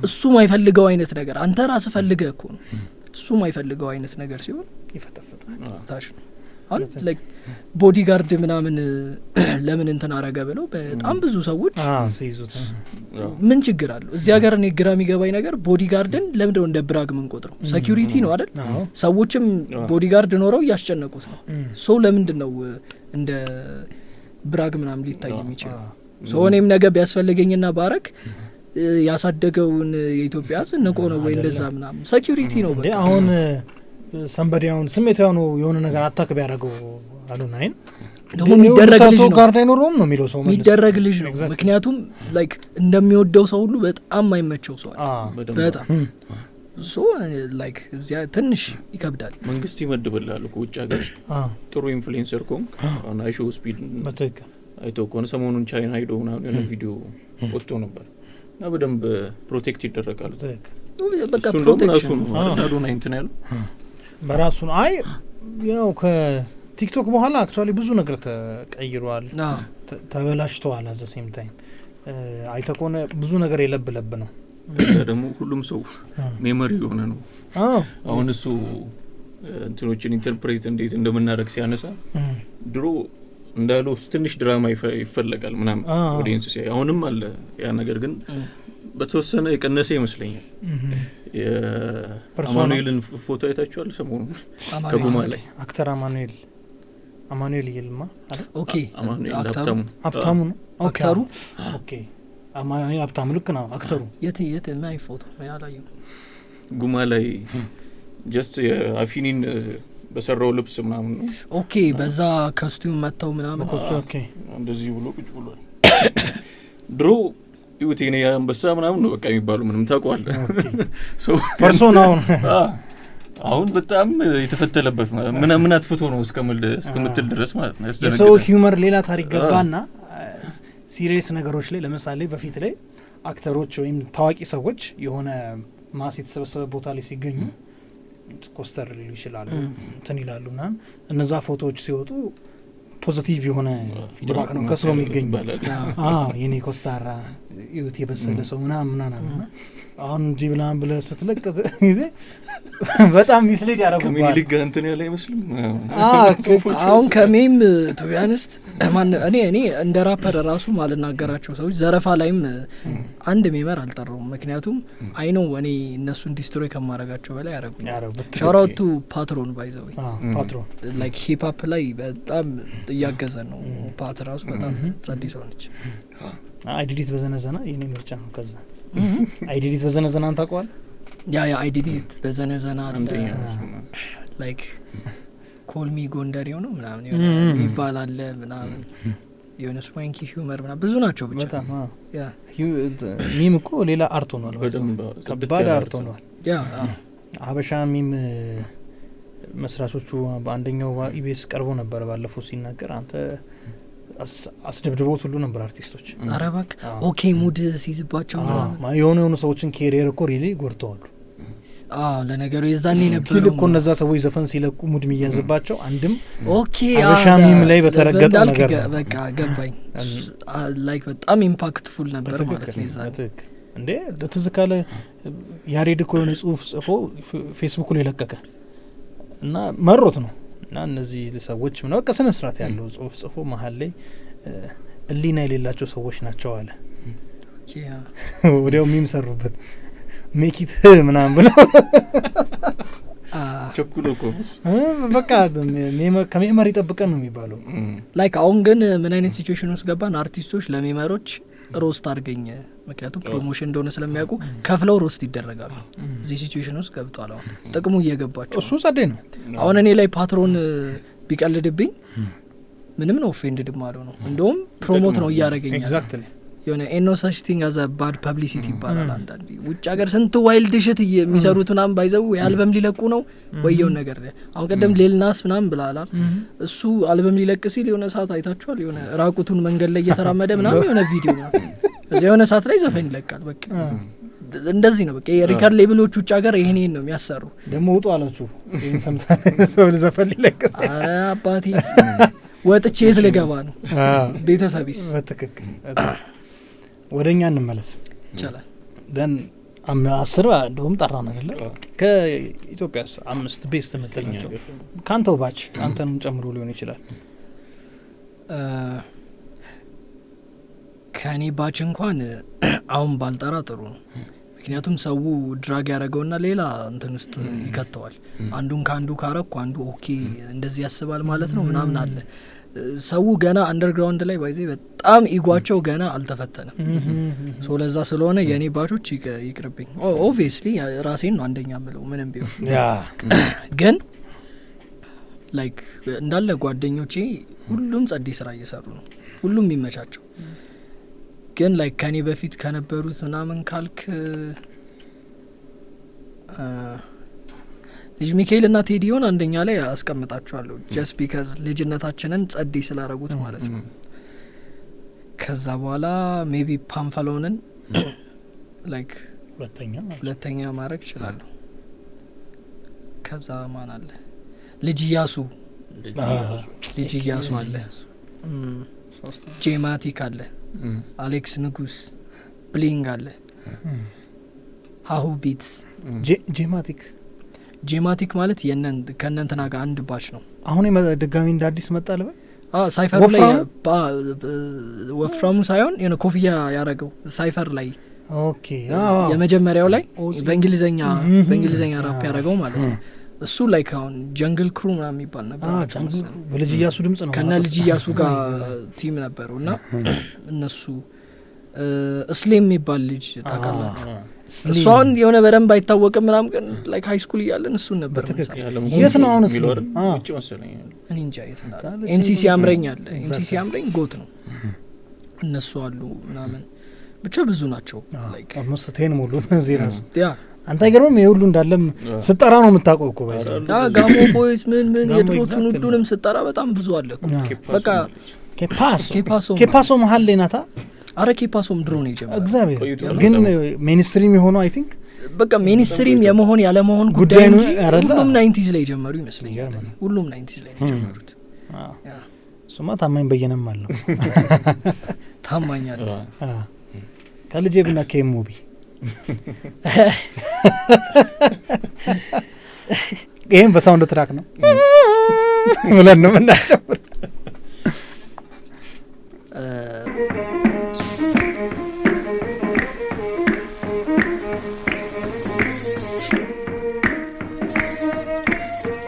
[SPEAKER 2] እሱ ማይፈልገው አይነት ነገር አንተ ራስህ ፈልገህ እኮ ነው እሱ ማይፈልገው አይነት ነገር ሲሆን ይፈተፈታል ታሽ ነው አሁን ላይክ ቦዲጋርድ ምናምን ለምን እንትን አረገ ብለው በጣም ብዙ ሰዎች
[SPEAKER 1] ሲይዙት
[SPEAKER 2] ምን ችግር አለው እዚህ ሀገር እኔ ግራ የሚገባኝ ነገር ቦዲጋርድን ለምንድነው እንደ ብራግ ምን ቆጥረው ሴኩሪቲ ነው አይደል ሰዎችም ቦዲጋርድ ኖረው ያስጨነቁት ነው ሶ ለምንድነው እንደ ብራግ ምናምን ሊታይ የሚችለው ሶ እኔም ነገ ቢያስፈልገኝና ባረክ ያሳደገውን የኢትዮጵያ ንቆ ነው ወይ እንደዛ ምናምን ሴኩሪቲ ነው በቃ
[SPEAKER 1] አሁን ሰምበዲያውን ስሜታው ነው የሆነ ነገር አታክ ቢያደርገው አዶናይን
[SPEAKER 2] ደግሞ የሚደረግ ልጅ ነው
[SPEAKER 1] ጋር አይኖርም ነው የሚለው ሰው
[SPEAKER 2] የሚደረግ ልጅ ነው ምክንያቱም ላይክ እንደሚወደው ሰው ሁሉ በጣም የማይመቸው ሰው በጣም ሶ ላይክ እዚያ ትንሽ ይከብዳል
[SPEAKER 3] መንግስት ይመድብልሃል እኮ ውጭ ሀገር ጥሩ ኢንፍሉዌንሰር ኮንክ አሁን አይሾው ስፒድ አይቶ ኮን ሰሞኑን ቻይና ሄዶ ምናምን የሆነ ቪዲዮ ወጥቶ ነበር እና በደንብ ፕሮቴክት ይደረጋሉ
[SPEAKER 2] በቃ ፕሮቴክሽን
[SPEAKER 3] አዶናይ እንትን ያለው
[SPEAKER 1] በራሱ አይ ያው ከቲክቶክ በኋላ አክቹአሊ ብዙ ነገር ተቀይሯል ተበላሽቷል አዘ ሴም ታይም አይተኮነ ብዙ ነገር የለብለብ ነው
[SPEAKER 3] ደግሞ ሁሉም ሰው ሜሞሪ የሆነ ነው አሁን እሱ እንትኖችን ኢንተርፕሬት እንዴት እንደምናደርግ ሲያነሳ ድሮ እንዳለው ትንሽ ድራማ ይፈልጋል ምናምን ኦዲየንስ ሲያይ አሁንም አለ ያ ነገር ግን በተወሰነ የቀነሰ ይመስለኛል የአማኑኤልን ፎቶ አይታችኋል ሰሞኑን ከጉማ ላይ
[SPEAKER 1] አክተር አማኑኤል ይልማ አይደል
[SPEAKER 2] ኦኬ
[SPEAKER 3] አማኑኤል
[SPEAKER 1] ሀብታሙ ነው
[SPEAKER 2] አክተሩ
[SPEAKER 1] ኦኬ አማኑኤል ሀብታሙ ልክ ነው አክተሩ
[SPEAKER 2] የት ማይ ፎቶ ያላየው
[SPEAKER 3] ጉማ ላይ ጀስት የአፊኒን በሰራው ልብስ ምናምን ነው
[SPEAKER 2] ኦኬ በዛ ኮስቲዩም መጣው ምናምን
[SPEAKER 1] ኦኬ
[SPEAKER 3] እንደዚህ ብሎ ቁጭ ብሏል ድሮ ዩቲኔ አንበሳ ምናምን ነው በቃ የሚባሉ ምንም ታውቋል ሶ
[SPEAKER 1] ፐርሶናው
[SPEAKER 3] አሁን በጣም የተፈተለበት ምን አጥፍቶ ነው እስከምትል ድረስ ማለት ነው
[SPEAKER 1] የሰው ሂዩመር ሌላ ታሪክ ገባና ሲሪየስ ነገሮች ላይ ለምሳሌ በፊት ላይ አክተሮች ወይም ታዋቂ ሰዎች የሆነ ማስ የተሰበሰበ ቦታ ላይ ሲገኙ ኮስተር ሊሉ ይችላሉ እንትን ይላሉና እነዛ ፎቶዎች ሲወጡ ፖዚቲቭ የሆነ ፊድባክ ነው ከሰው የሚገኝ የኔ ኮስታራ ዩቲ በሰለ ሰው ምናምን አሁን እንጂ ብላን ብለ ስትለቅ ጊዜ በጣም ሚስሊድ ያደርጉባል
[SPEAKER 3] ኮሚኒቲ ጋር እንትን ያለ አይመስልም
[SPEAKER 2] አሁን ከሜም ቱ ቢ ኦነስት እኔ እንደ ራፐር ራሱ ማልናገራቸው ሰዎች ዘረፋ ላይም አንድ ሜመር አልጠራውም ምክንያቱም አይ ኖ እኔ እነሱን ዲስትሮይ ከማረጋቸው በላይ ያረጉኝ ሻውራውቱ ፓትሮን ባይዘው
[SPEAKER 1] ፓትሮን
[SPEAKER 2] ላይክ ሂፕ ሆፕ ላይ በጣም እያገዘ ነው ፓት ራሱ በጣም ጸዲ ሰው ነች
[SPEAKER 1] አይዲዲስ በዘነዘና የኔ ምርጫ ነው ከዛ አይዲዲስ በዘነዘና አንታቋል
[SPEAKER 2] ያ አይዲዲት በዘነዘና ላይክ ኮልሚ ጎንደሬው ነው ምናምን ይባላል ምናምን የሆነ ስዋንኪ ሂዩመር ምናምን ብዙ ናቸው ብቻ
[SPEAKER 1] በጣም ያ ሚም እኮ ሌላ አርት ሆኗል ከባድ አርት ሆኗል
[SPEAKER 2] ያ
[SPEAKER 1] አበሻ ሚም መስራቾቹ በአንደኛው ኢቢኤስ ቀርቦ ነበር ባለፈው ሲናገር አንተ አስደብድቦት ሁሉ ነበር አርቲስቶች
[SPEAKER 2] አረባክ ኦኬ ሙድ ሲዝባቸው
[SPEAKER 1] የሆኑ ሰዎችን ኬሪየር እኮ ሪሊ ጎርተዋል
[SPEAKER 2] ለነገሩ የዛኔ ነበር
[SPEAKER 1] እኮ እነዛ ሰዎች ዘፈን ሲለቁ ሙድ የሚያዝባቸው አንድም
[SPEAKER 2] ኦኬ
[SPEAKER 1] አበሻ ሚም ላይ በተረገጠው ነገር ነው።
[SPEAKER 2] በቃ ገባኝ። ላይክ በጣም ኢምፓክትፉል ነበር ማለት ነው የዛኔ።
[SPEAKER 1] እንዴ ለተዝካለ ያሬድ እኮ የሆነ ጽሁፍ ጽፎ ፌስቡክ ላይ ለቀቀ እና መሮት ነው እና እነዚህ ሰዎች ምን በቃ ስነ ስርዓት ያለው ጽሁፍ ጽፎ መሀል ላይ እሊና የሌላቸው ሰዎች ናቸው አለ። ወዲያው ሚም ሰሩበት ሜኪት ምናምን ብለው
[SPEAKER 3] ቸኩሎ እኮ
[SPEAKER 1] በቃ ከሜመር ይጠብቀን ነው የሚባለው።
[SPEAKER 2] ላይክ አሁን ግን ምን አይነት ሲቹዌሽን ውስጥ ገባን? አርቲስቶች ለሜመሮች ሮስት አድርገኝ ምክንያቱም ፕሮሞሽን እንደሆነ ስለሚያውቁ ከፍለው ሮስት ይደረጋሉ። እዚህ ሲቹዌሽን ውስጥ ገብቷል። አሁን ጥቅሙ እየገባቸው
[SPEAKER 1] እሱ ጸዴ ነው።
[SPEAKER 2] አሁን እኔ ላይ ፓትሮን ቢቀልድብኝ ምንም ነው ኦፌንድድ ማለው ነው እንደውም ፕሮሞት ነው እያደረገኝ
[SPEAKER 1] ኤግዛክትሊ
[SPEAKER 2] የሆነ no such thing as a bad publicity ይባላል። አንዳንዴ ውጭ ሀገር ስንት ዋይልድ ሽት የሚሰሩት ምናምን ባይዘው የአልበም ሊለቁ ነው ወየውን ነገር አሁን ቀደም ሌልናስ ምናምን ብላላል እሱ አልበም ሊለቅ ሲል የሆነ ሰዓት አይታችኋል የሆነ ራቁቱን መንገድ ላይ እየተራመደ ምናምን የሆነ ቪዲዮ ነው እዚህ የሆነ ሰዓት ላይ ዘፈን ይለቃል። በቃ እንደዚህ ነው በቃ የሪከርድ ሌብሎች ውጭ ሀገር ይሄን ነው የሚያሰሩ።
[SPEAKER 1] ደግሞ ውጡ አላችሁ ይሄን ሰምታችሁ ዘፈን ሊለቅ
[SPEAKER 2] አባቴ ወጥቼ የት ልገባ ነው ቤተሰብስ?
[SPEAKER 1] በትክክል ወደኛ እንመለስ
[SPEAKER 2] ይቻላል።
[SPEAKER 1] ደን 10 እንደውም ጠራን አይደለ? ከኢትዮጵያ 5 ቤስት ምትላቸው ካንተው ባች አንተንም ጨምሮ ሊሆን ይችላል።
[SPEAKER 2] ከኔ ባች እንኳን አሁን ባልጠራ ጥሩ ነው። ምክንያቱም ሰው ድራግ ያደረገውና ሌላ እንትን ውስጥ ይከተዋል። አንዱን ካንዱ ካረኩ አንዱ ኦኬ እንደዚህ ያስባል ማለት ነው ምናምን አለ። ሰው ገና አንደርግራውንድ ላይ ባይዜ በጣም ኢጓቸው ገና አልተፈተነም። ሶ ለዛ ስለሆነ የኔ ባቾች ይቅርብኝ። ኦብቪየስሊ ራሴን ነው አንደኛ ምለው ምንም ቢሆን ግን ላይክ እንዳለ ጓደኞቼ ሁሉም ጸዴ ስራ እየሰሩ ነው። ሁሉም የሚመቻቸው ግን ላይክ ከኔ በፊት ከነበሩት ምናምን ካልክ ልጅ ሚካኤል እና ቴዲዮን አንደኛ ላይ አስቀምጣቸዋለሁ just because ልጅነታችንን ጸዴ ስላረጉት ማለት ነው። ከዛ በኋላ ሜቢ ፓምፈሎንን ላይክ ሁለተኛ ማድረግ እችላለሁ። ከዛ ማን አለ? ልጅ ኢያሱ አለ፣ ጄማቲክ አለ፣ አሌክስ ንጉስ፣ ብሊንግ አለ፣ ሀሁ ቢትስ። ጄማቲክ ማለት ከነንትና ጋር አንድ ባች ነው።
[SPEAKER 1] አሁን ድጋሚ እንደ አዲስ መጣ ልበል።
[SPEAKER 2] ሳይፈር ላይ ወፍራሙ ሳይሆን የሆነ ኮፍያ ያረገው ሳይፈር ላይ
[SPEAKER 1] ኦኬ
[SPEAKER 2] የመጀመሪያው ላይ በእንግሊዘኛ ራፕ ያረገው ማለት ነው። እሱ ላይክ አሁን ጀንግል ክሩ ምናምን የሚባል ነበር።
[SPEAKER 1] በልጅ ኢያሱ ድምጽ ነው
[SPEAKER 2] ከነ ልጅ ኢያሱ ጋር ቲም ነበሩና እነሱ እስሌም የሚባል ልጅ ታውቃላችሁ? እሷን የሆነ በደንብ አይታወቅም ምናምን ግን ላይክ ሃይ ስኩል እያለን እሱን ነበር
[SPEAKER 1] የት ነው አሁን
[SPEAKER 3] ሚሎር ውጪ መሰለኝ
[SPEAKER 2] እኔ እንጃ የት ነው። ኤምሲሲ አምረኝ አለ፣ ኤምሲሲ አምረኝ ጎት ነው እነሱ አሉ ምናምን ብቻ ብዙ ናቸው። ላይክ
[SPEAKER 1] አምስቴን ሙሉ እነዚህ ራሱ አንተ አይገርምም? ይሄ ሁሉ እንዳለም ስጠራ ነው የምታውቀው እኮ ባይዘ
[SPEAKER 2] ጋሞ ቦይስ ምን የድሮቹን ሁሉንም ስጠራ በጣም ብዙ አለ እኮ በቃ
[SPEAKER 1] ኬፓሶ መሀል ላይ ናታ።
[SPEAKER 2] አረ ኬፓሶም ድሮ ነው የጀመረው
[SPEAKER 1] እግዚአብሔር ግን ሜንስትሪም የሆነው አይ ቲንክ
[SPEAKER 2] በቃ ሜንስትሪም የመሆን ያለ መሆን ጉዳይ እንጂ ሁሉም 90s ላይ ጀመሩ ይመስለኛል። ሁሉም 90s ላይ ጀመሩት።
[SPEAKER 1] ሱማ ታማኝ በየነም አለው
[SPEAKER 2] ታማኝ አለ
[SPEAKER 1] ከልጄ ብና ከሙቢ ይሄን በሳውንድ ትራክ ነው ብለን ነው እናጨምር